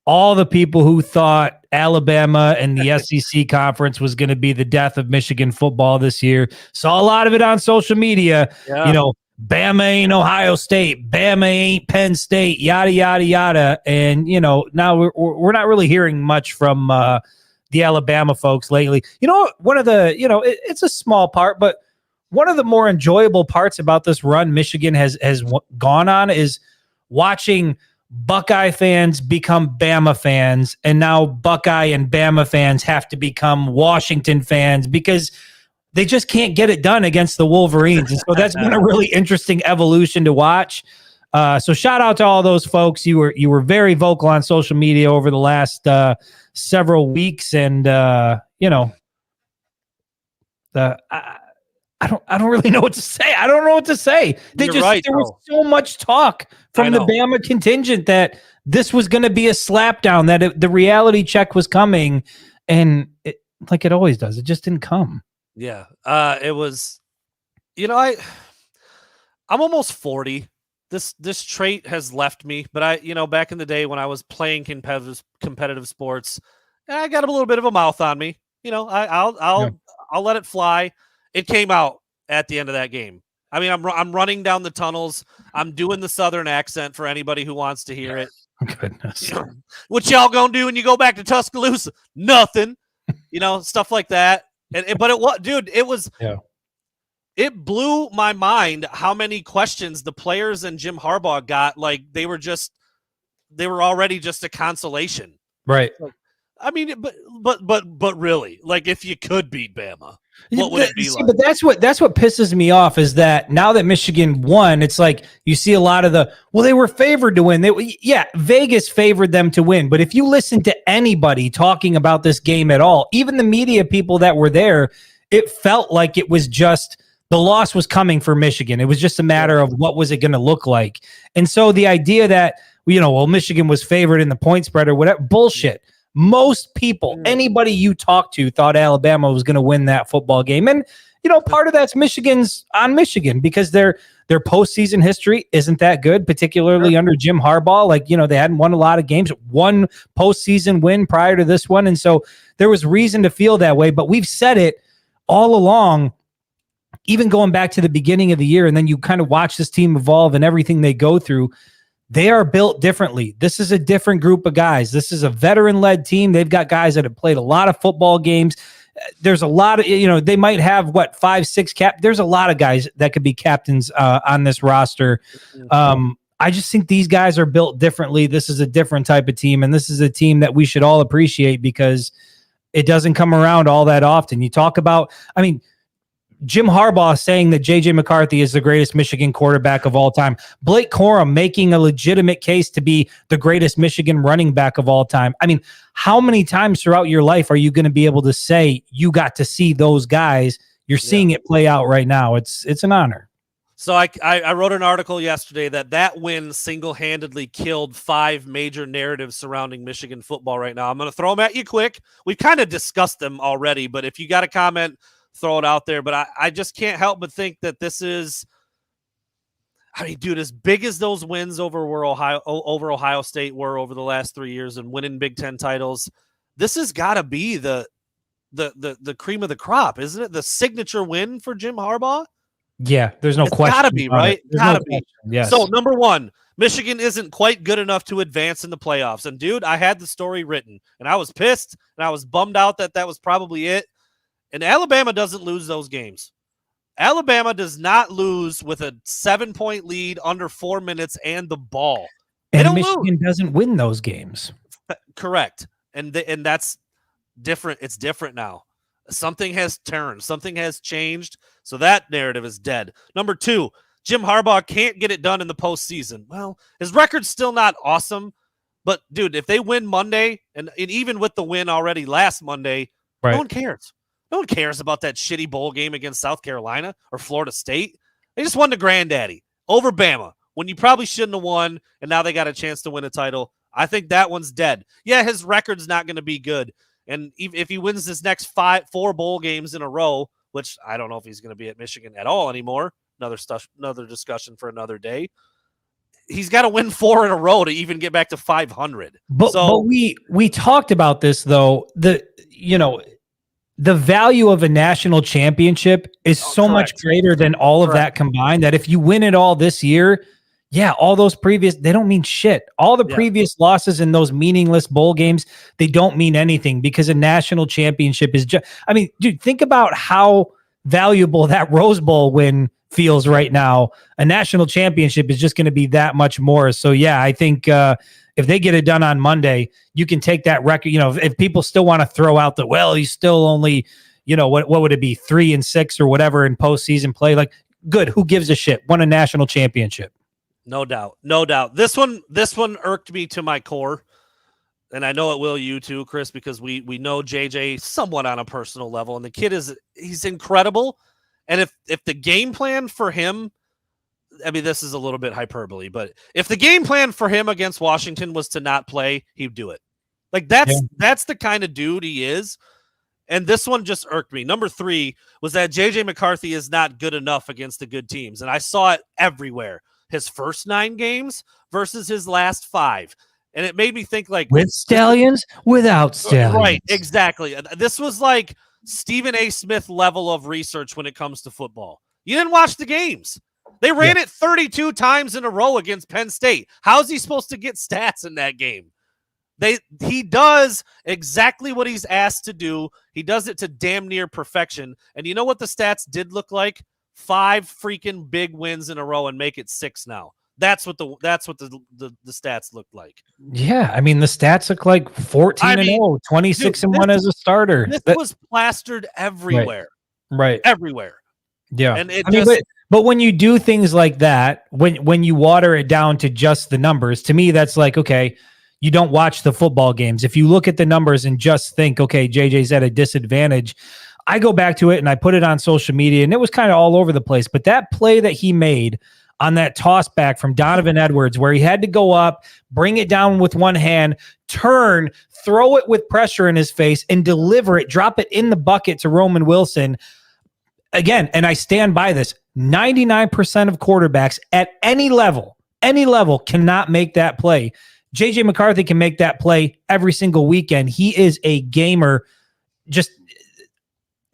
all the people who thought Alabama and the SEC conference was going to be the death of Michigan football this year. Saw a lot of it on social media. Yeah. You know, Bama ain't Ohio State, Bama ain't Penn State, yada yada yada. And you know, now we're not really hearing much from the Alabama folks lately. You know, one of the, it's a small part, but one of the more enjoyable parts about this run Michigan has gone on is watching Buckeye fans become Bama fans, and now Buckeye and Bama fans have to become Washington fans because they just can't get it done against the Wolverines. And so that's been a really interesting evolution to watch. So shout out to all those folks. You were very vocal on social media over the last several weeks, and I don't really know what to say. I don't know what to say. There was so much talk from the Bama contingent that this was going to be a slapdown, that the reality check was coming, and like it always does, it just didn't come. Yeah, it was. I'm almost 40. This trait has left me, but back in the day when I was playing competitive sports, I got a little bit of a mouth on me. I'll let it fly. It came out at the end of that game. I mean, I'm running down the tunnels. I'm doing the Southern accent for anybody who wants to hear it. Goodness. What y'all gonna do when you go back to Tuscaloosa? Nothing. Stuff like that. But it was. Yeah. It blew my mind how many questions the players and Jim Harbaugh got. Like they were already just a consolation. Right. I mean, but really, like if you could beat Bama, what would it be like? But that's what pisses me off is that now that Michigan won, it's like you see a lot of they were favored to win. Vegas favored them to win. But if you listen to anybody talking about this game at all, even the media people that were there, it felt like it was just the loss was coming for Michigan. It was just a matter of what was it going to look like. And so the idea that, Michigan was favored in the point spread or whatever, bullshit. Most people, anybody you talk to thought Alabama was going to win that football game. And, part of that's Michigan's on Michigan because their postseason history isn't that good, particularly under Jim Harbaugh. Like, they hadn't won a lot of games, one postseason win prior to this one. And so there was reason to feel that way. But we've said it all along, even going back to the beginning of the year, and then you kind of watch this team evolve and everything they go through. They are built differently. This is a different group of guys. This is a veteran-led team. They've got guys that have played a lot of football games. There's a lot of, they might have 5, 6 there's a lot of guys that could be captains on this roster. I just think these guys are built differently. This is a different type of team, and this is a team that we should all appreciate because it doesn't come around all that often. You talk about, I mean, Jim Harbaugh saying that J.J. McCarthy is the greatest Michigan quarterback of all time. Blake Corum making a legitimate case to be the greatest Michigan running back of all time. I mean, how many times throughout your life are you going to be able to say you got to see those guys? You're seeing it play out right now. It's an honor. So I wrote an article yesterday that win single-handedly killed 5 major narratives surrounding Michigan football right now. I'm going to throw them at you quick. We've kind of discussed them already, but if you got a comment, throw it out there. But I just can't help but think that this is, I mean, dude, as big as those wins over Ohio State were over the last 3 years and winning Big Ten titles, this has got to be the cream of the crop, isn't it? The signature win for Jim Harbaugh. Yeah, there's no question. Gotta be, right? Gotta be. Yes. So, number one, Michigan isn't quite good enough to advance in the playoffs. And, dude, I had the story written, and I was pissed, and I was bummed out that was probably it. And Alabama doesn't lose those games. Alabama does not lose with a 7-point lead under 4 minutes and the ball. And Michigan doesn't win those games. Correct. And that's different. It's different now. Something has turned. Something has changed. So that narrative is dead. Number 2, Jim Harbaugh can't get it done in the postseason. Well, his record's still not awesome. But, dude, if they win Monday, and even with the win already last Monday, right, no one cares. No one cares about that shitty bowl game against South Carolina or Florida State. They just won to Granddaddy over Bama when you probably shouldn't have won, and now they got a chance to win a title. I think that one's dead. Yeah, his record's not going to be good. And if he wins this next 4 bowl games in a row, which I don't know if he's going to be at Michigan at all anymore, another discussion for another day. He's got to win 4 in a row to even get back to 500. But we talked about this though. The value of a national championship is so much greater than all of that combined, that if you win it all this year, all those previous, they don't mean shit. All the previous losses in those meaningless bowl games, they don't mean anything because a national championship is just, I mean, dude, think about how valuable that Rose Bowl win feels right now. A national championship is just going to be that much more. So yeah, I think if they get it done on Monday, you can take that record. If people still want to throw out that, well, he's still only, what would it be, 3-6 or whatever in postseason play? Like, good. Who gives a shit? Won a national championship. No doubt. No doubt. This one irked me to my core. And I know it will you too, Chris, because we know JJ somewhat on a personal level. And the kid he's incredible. And if the game plan for him, I mean, this is a little bit hyperbole, but if the game plan for him against Washington was to not play, he'd do it. Like that's the kind of dude he is. And this one just irked me. Number 3 was that JJ McCarthy is not good enough against the good teams. And I saw it everywhere. His first 9 games versus his last 5. And it made me think like with Stallions, without Stallions. Right, exactly. This was like Stephen A. Smith level of research when it comes to football. You didn't watch the games. They ran it 32 times in a row against Penn State. How's he supposed to get stats in that game? He does exactly what he's asked to do. He does it to damn near perfection. And you know what the stats did look like? 5 freaking big wins in a row and make it 6 now. That's what the stats looked like. Yeah, I mean the stats look like 14-0, 26-1 as a starter. This was plastered everywhere. Right. Everywhere. Yeah. And but when you do things like that, when you water it down to just the numbers, to me that's like, okay, you don't watch the football games. If you look at the numbers and just think, okay, JJ's at a disadvantage, I go back to it and I put it on social media and it was kind of all over the place. But that play that he made on that toss back from Donovan Edwards, where he had to go up, bring it down with one hand, turn, throw it with pressure in his face and deliver it, drop it in the bucket to Roman Wilson. Again, and I stand by this, 99% of quarterbacks at any level cannot make that play. JJ McCarthy can make that play every single weekend. He is a gamer. Just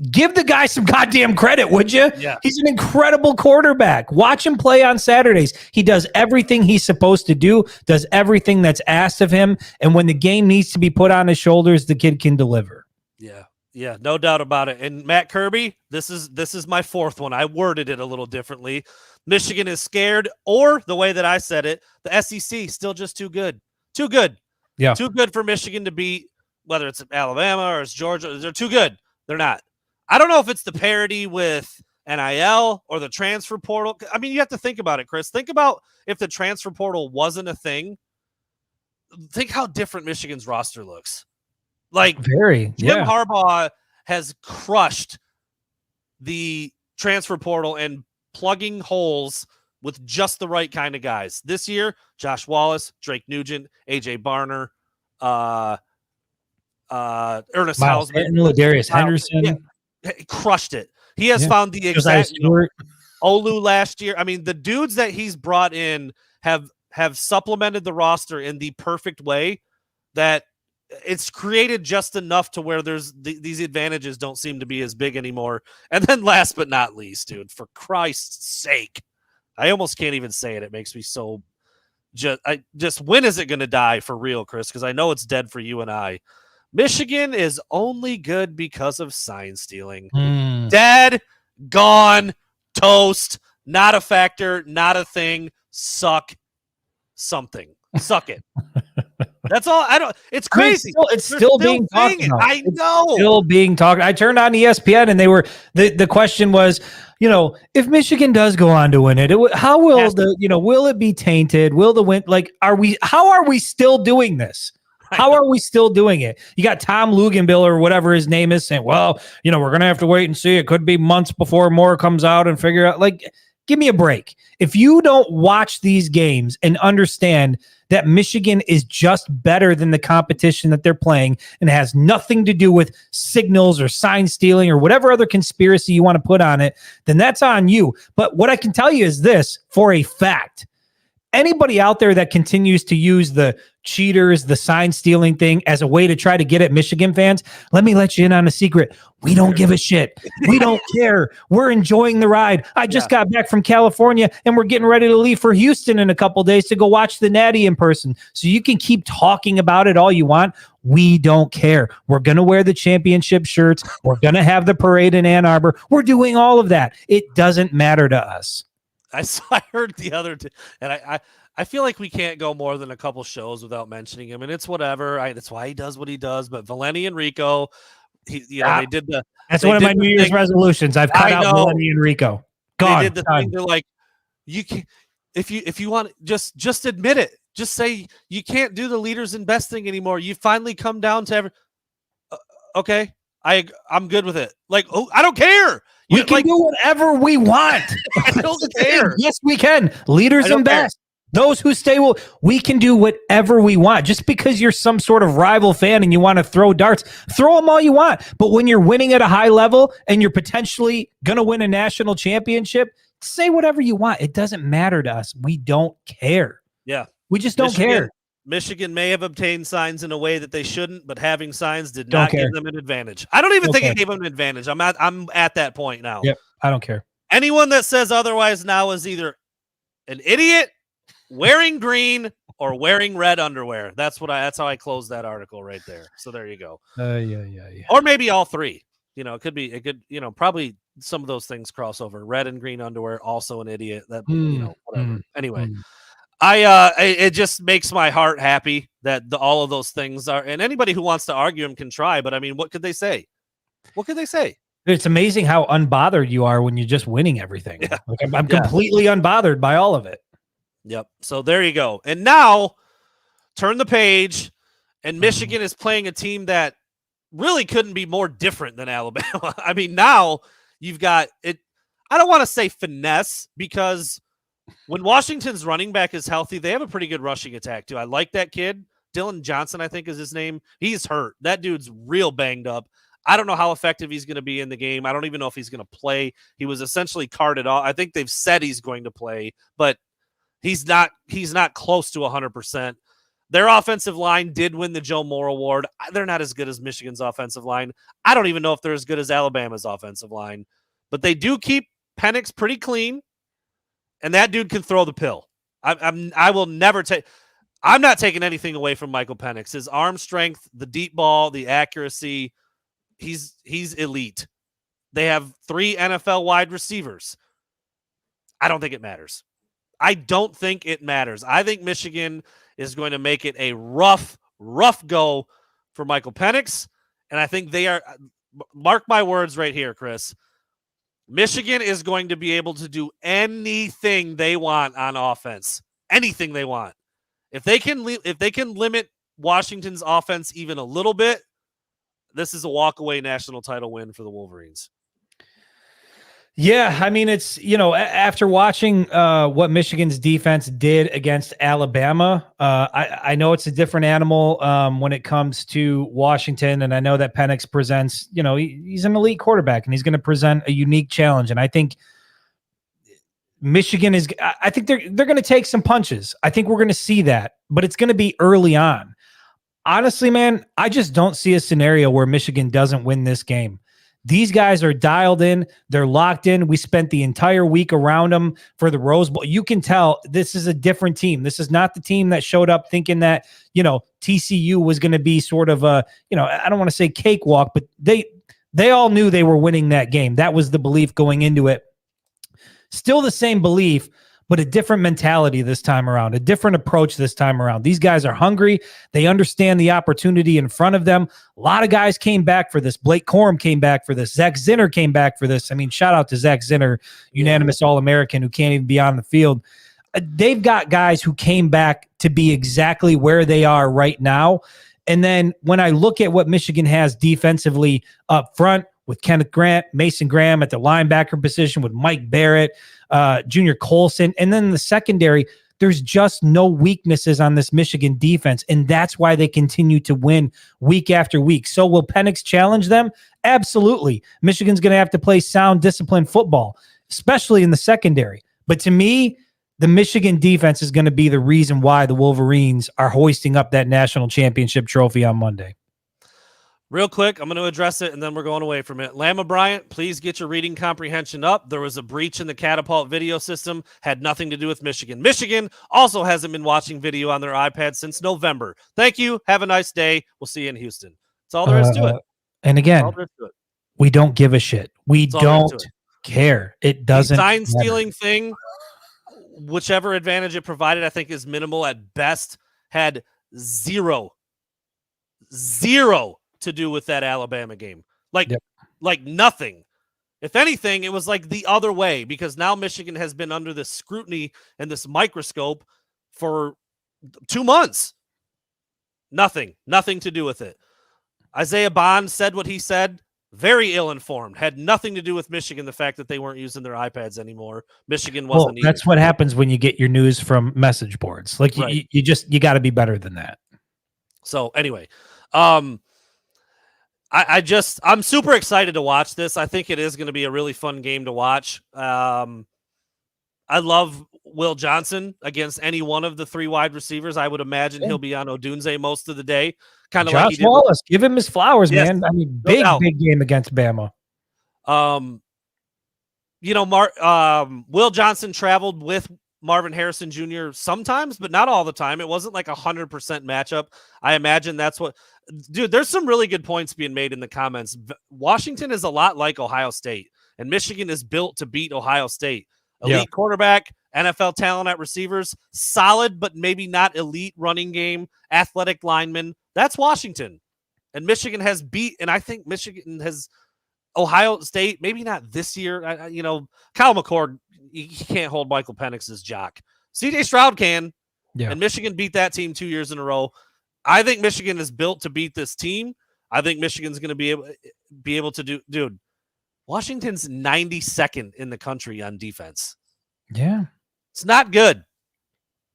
give the guy some goddamn credit, would you? Yeah. He's an incredible quarterback. Watch him play on Saturdays. He does everything he's supposed to do, does everything that's asked of him. And when the game needs to be put on his shoulders, the kid can deliver. Yeah. Yeah, no doubt about it. And Matt Kirby, this is my fourth one. I worded it a little differently. Michigan is scared, or the way that I said it, the SEC still just too good. Too good. Yeah. Too good for Michigan to beat, whether it's Alabama or it's Georgia. They're too good. They're not. I don't know if it's the parity with NIL or the transfer portal. I mean, you have to think about it, Chris. Think about if the transfer portal wasn't a thing. Think how different Michigan's roster looks. Like Jim Harbaugh has crushed the transfer portal and plugging holes with just the right kind of guys. This year, Josh Wallace, Drake Nugent, AJ Barner, Ernest Hausman, Darius Henderson. Yeah, crushed it. He has found the exact Olu last year. I mean, the dudes that he's brought in have supplemented the roster in the perfect way that it's created just enough to where there's these advantages don't seem to be as big anymore. And then last but not least, dude, for Christ's sake, I almost can't even say it. It makes me so just when is it going to die for real, Chris? Because I know it's dead for you and I. Michigan is only good because of sign stealing. Dead, gone, toast, not a factor, not a thing. Suck something. Suck it. That's all. It's crazy. It's still being talked about. I know. It's still being talked. I turned on ESPN and they were the question was, if Michigan does go on to win it, how will will it be tainted? Will the win how are we still doing this? How are we still doing it? You got Tom Luganbill or whatever his name is saying, well, we're going to have to wait and see. It could be months before more comes out and figure out, give me a break. If you don't watch these games and understand that Michigan is just better than the competition that they're playing and it has nothing to do with signals or sign stealing or whatever other conspiracy you want to put on it, then that's on you. But what I can tell you is this for a fact. Anybody out there that continues to use the cheaters, the sign stealing thing as a way to try to get at Michigan fans, let me let you in on a secret. We don't give a shit. We don't care. We're enjoying the ride. I just got back from California and we're getting ready to leave for Houston in a couple days to go watch the Natty in person. So you can keep talking about it all you want. We don't care. We're going to wear the championship shirts. We're going to have the parade in Ann Arbor. We're doing all of that. It doesn't matter to us. I heard the other day, and I feel like we can't go more than a couple shows without mentioning him, and it's whatever. That's why he does what he does. But Valenti and Rico, they did the. That's one of my New Year's resolutions. I've cut out Valenti and Rico. They did the thing. They're like, you can, if you want, just admit it. Just say you can't do the leaders in best thing anymore. You finally come down to okay. I'm good with it. I don't care. We can do whatever we want. I don't care. Yes, we can. Leaders and best. Those who stay we can do whatever we want. Just because you're some sort of rival fan and you want to throw darts, throw them all you want. But when you're winning at a high level and you're potentially going to win a national championship, say whatever you want. It doesn't matter to us. We don't care. Yeah. We just don't care. Michigan may have obtained signs in a way that they shouldn't, but having signs did not give them an advantage. I don't even think it gave them an advantage. I'm at that point now. Yep, I don't care. Anyone that says otherwise now is either an idiot, wearing green, or wearing red underwear. That's how I closed that article right there. So there you go. Yeah. Or maybe all three. It could probably some of those things cross over. Red and green underwear, also an idiot. That whatever. Anyway. It just makes my heart happy that all of those things are, and anybody who wants to argue them can try, but I mean, what could they say? What could they say? It's amazing how unbothered you are when you're just winning everything. Yeah. I'm completely unbothered by all of it. Yep. So there you go. And now turn the page, and Michigan is playing a team that really couldn't be more different than Alabama. I mean, now you've got it. I don't want to say finesse, because when Washington's running back is healthy, they have a pretty good rushing attack too. I like that kid. Dylan Johnson, I think is his name. He's hurt. That dude's real banged up. I don't know how effective he's going to be in the game. I don't even know if he's going to play. He was essentially carted off. I think they've said he's going to play, but he's not close to 100%. Their offensive line did win the Joe Moore Award. They're not as good as Michigan's offensive line. I don't even know if they're as good as Alabama's offensive line, but they do keep Penix pretty clean. And that dude can throw the pill. I will never take. I'm not taking anything away from Michael Penix. His arm strength, the deep ball, the accuracy. he's elite. They have 3 NFL wide receivers. I don't think it matters. I don't think it matters. I think Michigan is going to make it a rough go for Michael Penix. And I think they are, mark my words right here, Chris. Michigan is going to be able to do anything they want on offense. Anything they want. If they can limit Washington's offense even a little bit, this is a walkaway national title win for the Wolverines. Yeah, I mean, it's, after watching what Michigan's defense did against Alabama, I know it's a different animal when it comes to Washington, and I know that Penix presents, he's an elite quarterback, and he's going to present a unique challenge, and I think Michigan is, I think they're going to take some punches. I think we're going to see that, but it's going to be early on. Honestly, man, I just don't see a scenario where Michigan doesn't win this game. These guys are dialed in. They're locked in. We spent the entire week around them for the Rose Bowl. You can tell this is a different team. This is not the team that showed up thinking that, TCU was going to be sort of a, I don't want to say cakewalk, but they all knew they were winning that game. That was the belief going into it. Still the same belief, but a different mentality this time around, a different approach this time around. These guys are hungry. They understand the opportunity in front of them. A lot of guys came back for this. Blake Corum came back for this. Zach Zinner came back for this. I mean, shout out to Zach Zinner, unanimous All-American who can't even be on the field. They've got guys who came back to be exactly where they are right now. And then when I look at what Michigan has defensively up front, with Kenneth Grant, Mason Graham at the linebacker position, with Mike Barrett, Junior Colson. And then in the secondary, there's just no weaknesses on this Michigan defense. And that's why they continue to win week after week. So will Penix challenge them? Absolutely. Michigan's going to have to play sound, disciplined football, especially in the secondary. But to me, the Michigan defense is going to be the reason why the Wolverines are hoisting up that national championship trophy on Monday. Real quick, I'm going to address it, and then we're going away from it. Lama Bryant, please get your reading comprehension up. There was a breach in the Catapult video system. Had nothing to do with Michigan. Michigan also hasn't been watching video on their iPad since November. Thank you. Have a nice day. We'll see you in Houston. That's all there is to it. And again, we don't give a shit. We don't care. It doesn't matter. The sign-stealing thing, whichever advantage it provided, I think is minimal at best, had zero to do with that Alabama game. Like nothing. If anything, it was like the other way, because now Michigan has been under this scrutiny and this microscope for 2 months. Nothing to do with it. Isaiah Bond said what he said, very ill-informed, had nothing to do with Michigan, the fact that they weren't using their iPads anymore. Michigan wasn't either. That's what happens when you get your news from message boards. Like right. you got to be better than that. So anyway, I'm super excited to watch this. I think it is going to be a really fun game to watch. I love Will Johnson against any one of the 3 wide receivers. I would imagine he'll be on Odunze most of the day. Kind of like he did. Wallace, give him his flowers, man. I mean, big game against Bama. Will Johnson traveled with Marvin Harrison Jr. sometimes, but not all the time. It wasn't like 100% matchup. I imagine that's what... Dude, there's some really good points being made in the comments. Washington is a lot like Ohio State, and Michigan is built to beat Ohio State. Elite quarterback, NFL talent at receivers, solid but maybe not elite running game, athletic linemen. That's Washington. And Michigan has beat, and I think Michigan has Ohio State, maybe not this year. Kyle McCord, he can't hold Michael Penix's jock. CJ Stroud can, and Michigan beat that team 2 years in a row. I think Michigan is built to beat this team. I think Michigan's going to be able to do. Dude, Washington's 92nd in the country on defense. Yeah, it's not good.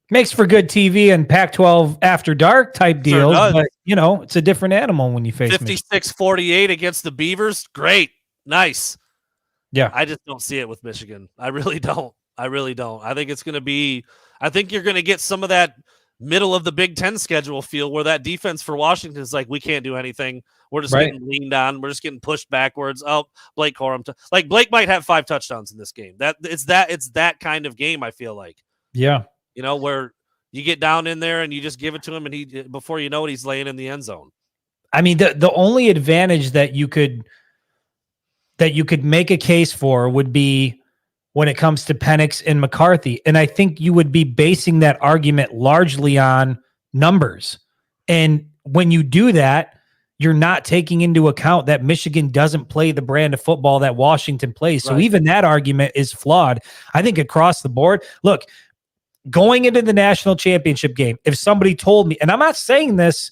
Makes for good TV and Pac-12 after dark type deals, but it's a different animal when you face 56-48 against the Beavers. Great, nice. Yeah, I just don't see it with Michigan. I really don't. I think it's going to be. I think you're going to get some of that middle of the Big Ten schedule feel where that defense for Washington is like, we can't do anything. We're just getting leaned on. We're just getting pushed backwards. Oh, Blake Corum. Blake might have 5 touchdowns in this game. It's that kind of game, I feel like. Yeah. Where you get down in there and you just give it to him, and before you know it, he's laying in the end zone. I mean, the only advantage that you could make a case for would be when it comes to Penix and McCarthy. And I think you would be basing that argument largely on numbers. And when you do that, you're not taking into account that Michigan doesn't play the brand of football that Washington plays. So even that argument is flawed. I think across the board, look, going into the national championship game, if somebody told me, and I'm not saying this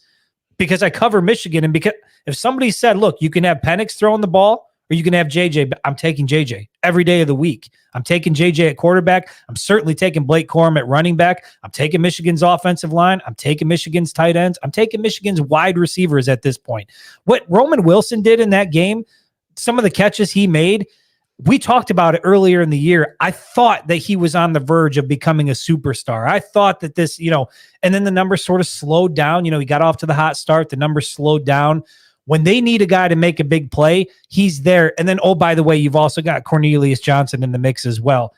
because I cover Michigan, and because if somebody said, look, you can have Penix throwing the ball or you can have JJ, I'm taking JJ every day of the week. I'm taking JJ at quarterback. I'm certainly taking Blake Corum at running back. I'm taking Michigan's offensive line. I'm taking Michigan's tight ends. I'm taking Michigan's wide receivers at this point. What Roman Wilson did in that game, some of the catches he made, we talked about it earlier in the year. I thought that he was on the verge of becoming a superstar. I thought that this, and then the numbers sort of slowed down. He got off to the hot start. The numbers slowed down. When they need a guy to make a big play, he's there. And then, oh, by the way, you've also got Cornelius Johnson in the mix as well.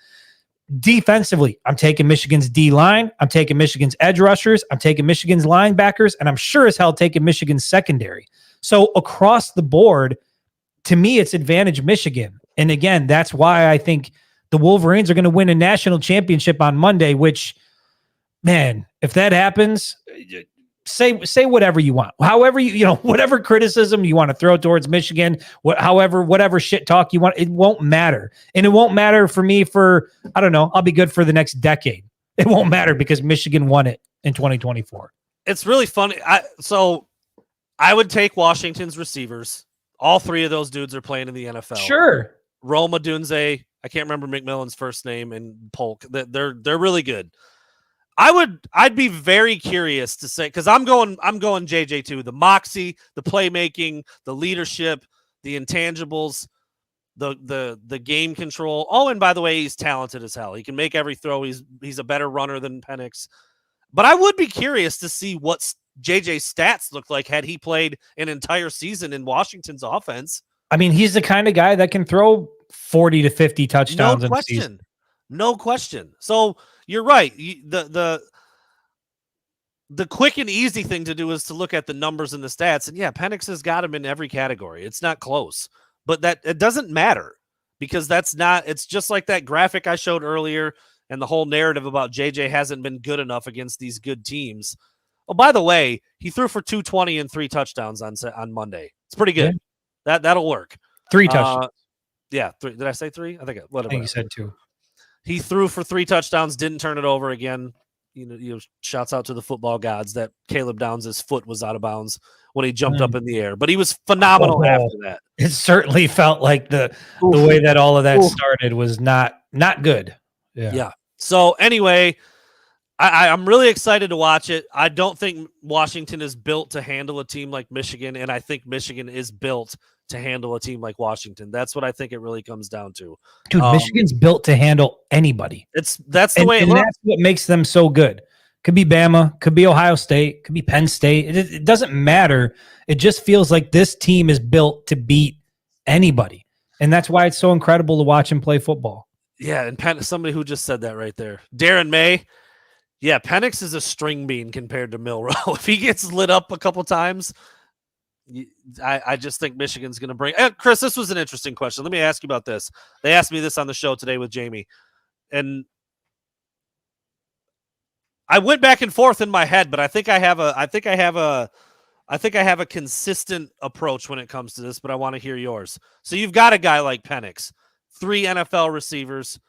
Defensively, I'm taking Michigan's D-line. I'm taking Michigan's edge rushers. I'm taking Michigan's linebackers. And I'm sure as hell taking Michigan's secondary. So across the board, to me, it's advantage Michigan. And again, that's why I think the Wolverines are going to win a national championship on Monday, which, man, if that happens, say whatever you want. However, whatever criticism you want to throw towards Michigan, whatever shit talk you want, it won't matter. And it won't matter for me for, I don't know, I'll be good for the next decade. It won't matter because Michigan won it in 2024. It's really funny. So I would take Washington's receivers. All three of those dudes are playing in the NFL. Sure. Roma Dunze, I can't remember McMillan's first name, and Polk. They're really good. I'd be very curious to say, because I'm going JJ too. The moxie, the playmaking, the leadership, the intangibles, the game control. Oh, and by the way, he's talented as hell. He can make every throw. He's a better runner than Penix. But I would be curious to see what JJ's stats look like had he played an entire season in Washington's offense. I mean, he's the kind of guy that can throw 40 to 50 touchdowns in a season. No question. So you're right. The quick and easy thing to do is to look at the numbers and the stats. And yeah, Penix has got him in every category. It's not close, but that it doesn't matter because it's just like that graphic I showed earlier and the whole narrative about JJ hasn't been good enough against these good teams. Oh, by the way, he threw for 220 and 3 touchdowns on Monday. It's pretty good. Yeah. That'll work. 3 touchdowns. Yeah. 3. Did I say 3? I think you said 2. He threw for 3 touchdowns, didn't turn it over again. Shouts out to the football gods that Caleb Downs' foot was out of bounds when he jumped up in the air, but he was phenomenal after that. It certainly felt like the way that all of that started was not good. Yeah. So anyway, I'm really excited to watch it. I don't think Washington is built to handle a team like Michigan, and I think Michigan is built to handle a team like Washington. That's what I think it really comes down to. Dude, Michigan's built to handle anybody. That's the way it looks. That's what makes them so good. Could be Bama, could be Ohio State, could be Penn State. It doesn't matter. It just feels like this team is built to beat anybody. And that's why it's so incredible to watch him play football. Yeah, and somebody who just said that right there. Darren May. Yeah, Penix is a string bean compared to Milroe. If he gets lit up a couple times, I just think Michigan's going to bring. Chris, this was an interesting question. Let me ask you about this. They asked me this on the show today with Jamie, and I went back and forth in my head, but I think I have a consistent approach when it comes to this. But I want to hear yours. So you've got a guy like Penix, 3 NFL receivers,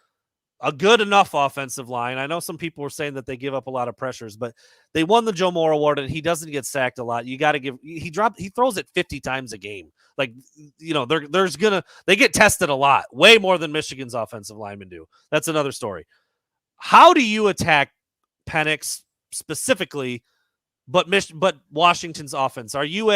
a good enough offensive line. I know some people were saying that they give up a lot of pressures, but they won the Joe Moore Award and he doesn't get sacked a lot. You got to give, he throws it 50 times a game. Like, they get tested a lot, way more than Michigan's offensive linemen do. That's another story. How do you attack Penix specifically, but Washington's offense? Are you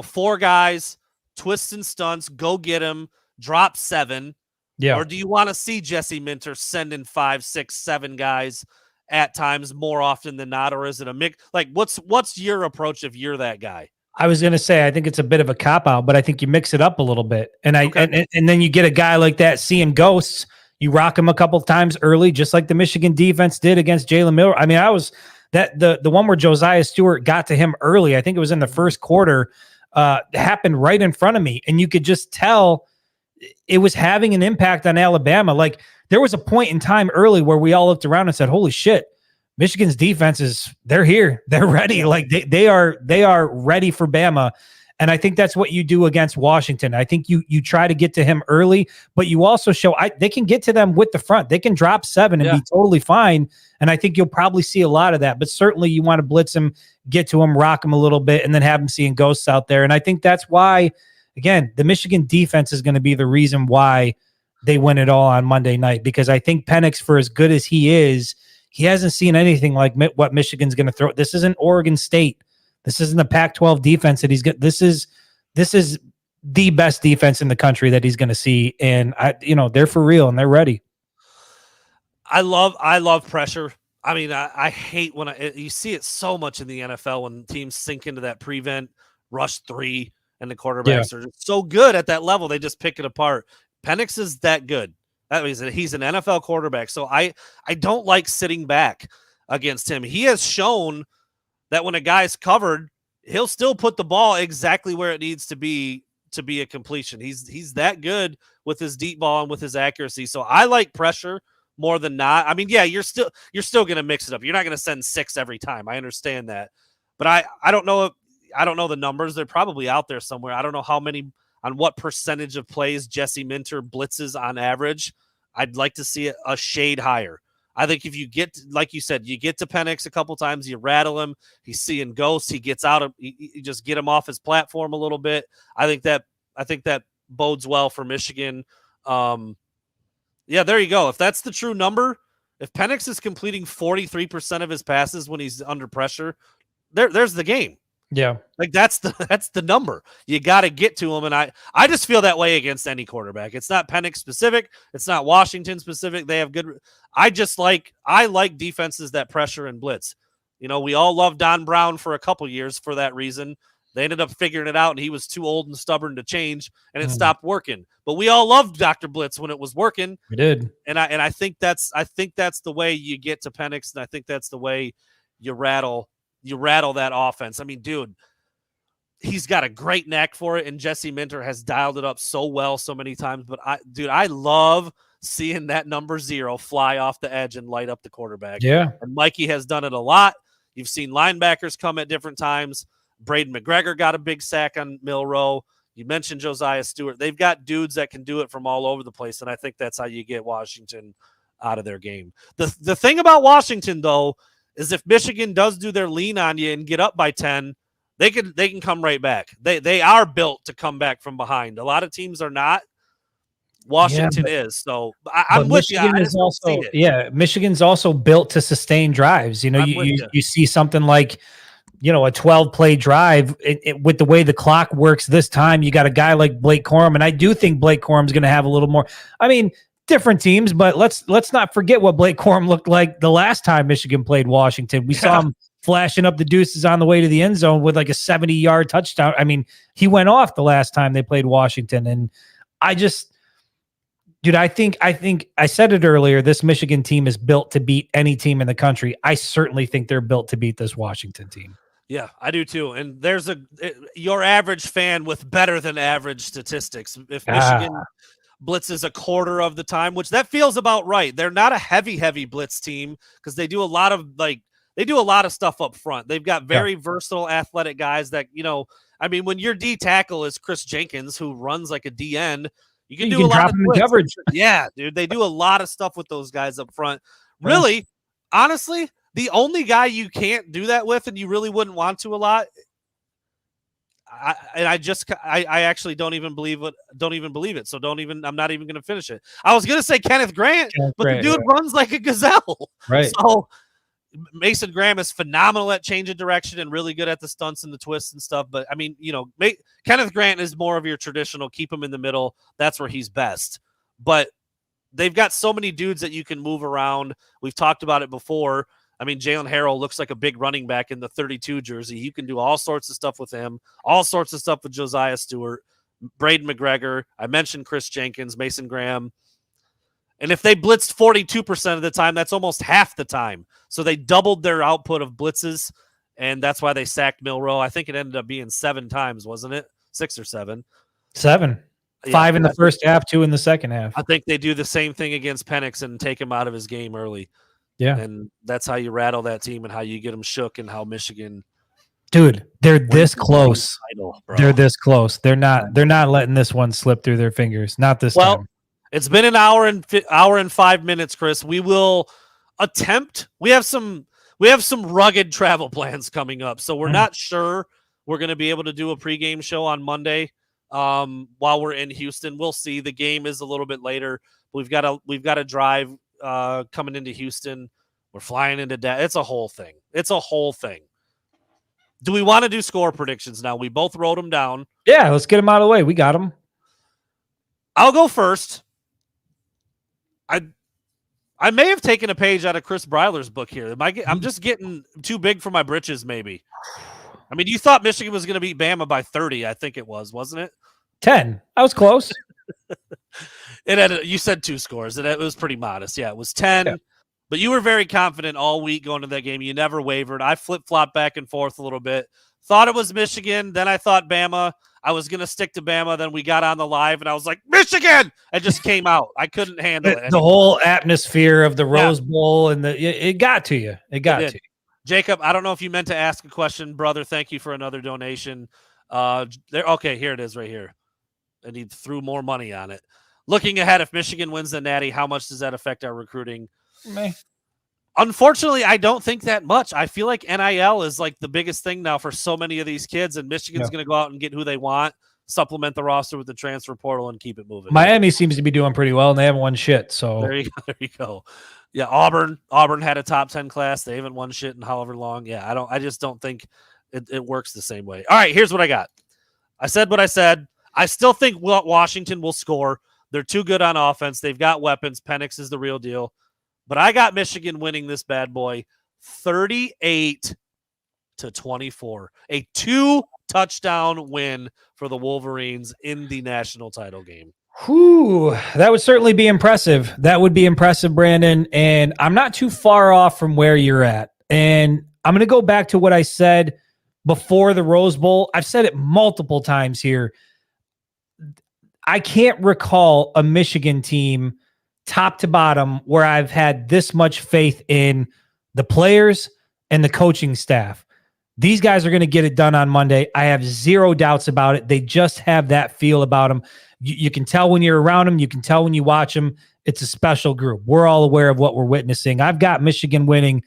4 guys, twists and stunts, go get him, drop 7? Yeah. Or do you want to see Jesse Minter send in 5, 6, 7 guys at times more often than not? Or is it a mix? Like, what's your approach if you're that guy? I was going to say, I think it's a bit of a cop-out, but I think you mix it up a little bit. And and then you get a guy like that seeing ghosts. You rock him a couple of times early, just like the Michigan defense did against Jalen Miller. I mean, That the one where Josiah Stewart got to him early, I think it was in the first quarter, happened right in front of me, and you could just tell it was having an impact on Alabama. Like there was a point in time early where we all looked around and said, "Holy shit, Michigan's defense they're here, they're ready. Like they are ready for Bama." And I think that's what you do against Washington. I think you try to get to him early, but you also show they can get to them with the front. They can drop 7 and be totally fine. And I think you'll probably see a lot of that. But certainly you want to blitz him, get to him, rock him a little bit, and then have him seeing ghosts out there. And I think that's why, again, the Michigan defense is going to be the reason why they win it all on Monday night. Because I think Penix, for as good as he is, he hasn't seen anything like what Michigan's going to throw. This isn't Oregon State. This isn't the Pac-12 defense that he's got. This is the best defense in the country that he's going to see, and they're for real and they're ready. I love pressure. I mean, I hate when you see it so much in the NFL when teams sink into that prevent rush 3 and the quarterbacks are so good at that level they just pick it apart. Penix is that good. That means that he's an NFL quarterback. So I don't like sitting back against him. He has shown that when a guy's covered, he'll still put the ball exactly where it needs to be a completion. He's that good with his deep ball and with his accuracy. So I like pressure more than not. I mean, yeah, you're still going to mix it up. You're not going to send 6 every time. I understand that. But I don't know the numbers. They're probably out there somewhere. I don't know on what percentage of plays Jesse Minter blitzes on average. I'd like to see it a shade higher. I think if you get, like you said, you get to Penix a couple times, you rattle him, he's seeing ghosts, he gets out of, you just get him off his platform a little bit. I think that bodes well for Michigan. Yeah, there you go. If that's the true number, if Penix is completing 43% of his passes when he's under pressure, there's the game. Yeah. Like that's the number. You got to get to him. And I just feel that way against any quarterback. It's not Penix specific. It's not Washington specific. They have good. I like defenses that pressure and blitz. We all loved Don Brown for a couple years for that reason. They ended up figuring it out and he was too old and stubborn to change and it stopped working. But we all loved Dr. Blitz when it was working. We did. And I think that's the way you get to Penix, and I think that's the way you rattle that offense. I mean, dude, he's got a great knack for it, and Jesse Minter has dialed it up so well so many times. But I love seeing that number 0 fly off the edge and light up the quarterback. Yeah. And Mikey has done it a lot. You've seen linebackers come at different times. Braden McGregor got a big sack on Milroe. You mentioned Josiah Stewart. They've got dudes that can do it from all over the place, and I think that's how you get Washington out of their game. The thing about Washington, though, is if Michigan does do their lean on you and get up by 10, they can come right back. They are built to come back from behind. A lot of teams are not. Washington is. So I'm with Michigan you. Is also, Michigan's also built to sustain drives. You see something like, a 12-play drive with the way the clock works this time. You got a guy like Blake Corum, and I do think Blake Corum's going to have a little more. I mean, different teams, but let's not forget what Blake Corum looked like the last time Michigan played Washington. We saw him flashing up the deuces on the way to the end zone with like a 70-yard touchdown. I mean, he went off the last time they played Washington, and I think I said it earlier, this Michigan team is built to beat any team in the country. I certainly think they're built to beat this Washington team. Yeah, I do too. And there's your average fan with better than average statistics. If Michigan blitzes a quarter of the time, which that feels about right. They're not a heavy blitz team because they do a lot of stuff up front. They've got very versatile athletic guys that, I mean, when your D tackle is Chris Jenkins, who runs like a D end, you can do a lot of coverage. Yeah, dude. They do a lot of stuff with those guys up front. Really, honestly, the only guy you can't do that with, and you really wouldn't want to a lot, I actually don't even believe it. So I'm not even going to finish it. I was going to say Kenneth Grant, the dude runs like a gazelle. Right. So Mason Graham is phenomenal at change of direction and really good at the stunts and the twists and stuff. But I mean, Kenneth Grant is more of your traditional, keep him in the middle. That's where he's best. But they've got so many dudes that you can move around. We've talked about it before. I mean, Jalen Harrell looks like a big running back in the 32 jersey. You can do all sorts of stuff with him, all sorts of stuff with Josiah Stewart, Braden McGregor. I mentioned Chris Jenkins, Mason Graham. And if they blitzed 42% of the time, that's almost half the time. So they doubled their output of blitzes, and that's why they sacked Milroe. I think it ended up being 7 times, wasn't it? 6 or 7. 7. 5 in the first half, 2 in the second half. I think they do the same thing against Penix and take him out of his game early. Yeah. And that's how you rattle that team and how you get them shook and how Michigan. Dude, they're this close. Title, they're this close. They're not letting this one slip through their fingers. Not this time. It's been an hour and 5 minutes, Chris. We will attempt. We have some rugged travel plans coming up, so we're not sure we're going to be able to do a pregame show on Monday while we're in Houston. We'll see. The game is a little bit later. We've got a drive coming into Houston. We're flying into Dallas. It's a whole thing. Do we want to do score predictions now? We both wrote them down. Yeah, let's get them out of the way. We got them. I'll go first. I may have taken a page out of Chris Breiler's book here. I'm just getting too big for my britches, maybe. I mean, you thought Michigan was going to beat Bama by 30, I think it was, wasn't it? 10. I was close. You said 2 scores, and it was pretty modest. Yeah, it was 10. Yeah. But you were very confident all week going to that game. You never wavered. I flip-flopped back and forth a little bit. Thought it was Michigan. Then I thought Bama. I was going to stick to Bama. Then we got on the live, and I was like, Michigan! It just came out. I couldn't handle it. The whole atmosphere of the Rose Bowl, and it got to you. It got to you. Jacob, I don't know if you meant to ask a question, brother. Thank you for another donation. Okay, here it is right here. And he threw more money on it. Looking ahead, if Michigan wins the Natty, how much does that affect our recruiting? Unfortunately, I don't think that much. I feel like NIL is like the biggest thing now for so many of these kids, and Michigan's going to go out and get who they want, supplement the roster with the transfer portal, and keep it moving. Miami seems to be doing pretty well, and they haven't won shit. So there you go. Yeah, Auburn had a top 10 class. They haven't won shit in however long. Yeah, I just don't think it works the same way. All right, here's what I got. I said what I said. I still think Washington will score. They're too good on offense. They've got weapons. Penix is the real deal. But I got Michigan winning this bad boy 38-24. A 2-touchdown win for the Wolverines in the national title game. Whew, that would certainly be impressive. That would be impressive, Brandon. And I'm not too far off from where you're at. And I'm going to go back to what I said before the Rose Bowl. I've said it multiple times here. I can't recall a Michigan team top to bottom where I've had this much faith in the players and the coaching staff. These guys are going to get it done on Monday. I have zero doubts about it. They just have that feel about them. You can tell when you're around them. You can tell when you watch them. It's a special group. We're all aware of what we're witnessing. I've got Michigan winning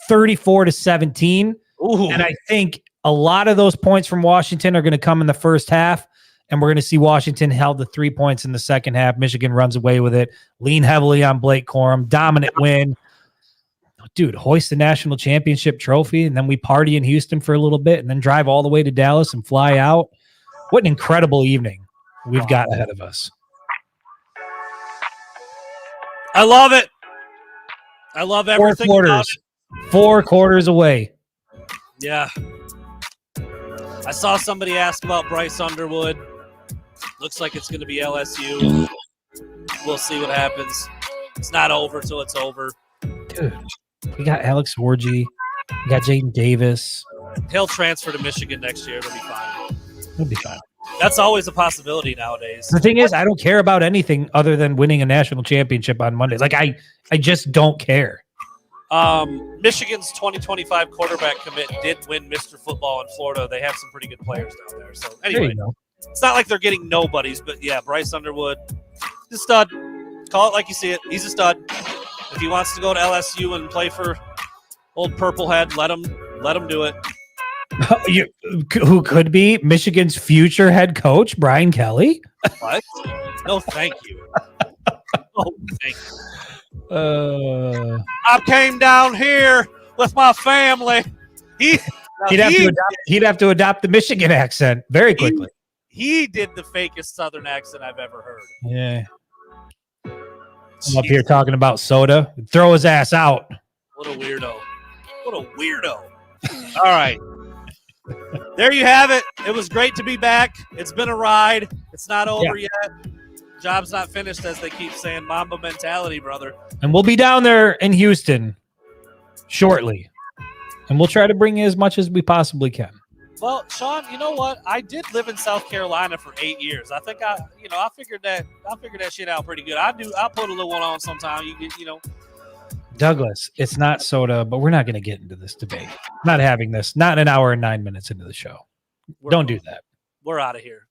34-17. Ooh. And I think a lot of those points from Washington are going to come in the first half. And we're going to see Washington held the 3 points in the second half. Michigan runs away with it. Lean heavily on Blake Corum. Dominant win. Dude, hoist the national championship trophy, and then we party in Houston for a little bit, and then drive all the way to Dallas and fly out. What an incredible evening we've got ahead of us. I love it. I love everything. 4 quarters. 4 quarters away. Yeah. I saw somebody ask about Bryce Underwood. Looks like it's going to be LSU. We'll see what happens. It's not over till it's over. Dude, we got Alex Orji. We got Jaden Davis. He'll transfer to Michigan next year. It'll be fine. It'll be fine. That's always a possibility nowadays. The thing is, I don't care about anything other than winning a national championship on Monday. Like, I just don't care. Michigan's 2025 quarterback commit did win Mr. Football in Florida. They have some pretty good players down there. So anyway, it's not like they're getting nobodies, but yeah, Bryce Underwood, he's a stud. Call it like you see it. He's a stud. If he wants to go to LSU and play for old Purplehead, let him do it. Who could be Michigan's future head coach, Brian Kelly? What? No, thank you. Oh, thank you. I came down here with my family. He'd have to adopt the Michigan accent very quickly. He did the fakest Southern accent I've ever heard. Yeah. I'm up here talking about soda. Throw his ass out. What a weirdo. All right. There you have it. It was great to be back. It's been a ride. It's not over yet. Job's not finished, as they keep saying. Mamba mentality, brother. And we'll be down there in Houston shortly. And we'll try to bring you as much as we possibly can. Well, Sean, you know what? I did live in South Carolina for 8 years. I think I figured that shit out pretty good. I'll put a little one on sometime. Douglas, it's not soda, but we're not going to get into this debate. Not having this. Not an hour and 9 minutes into the show. Don't do that. We're out of here.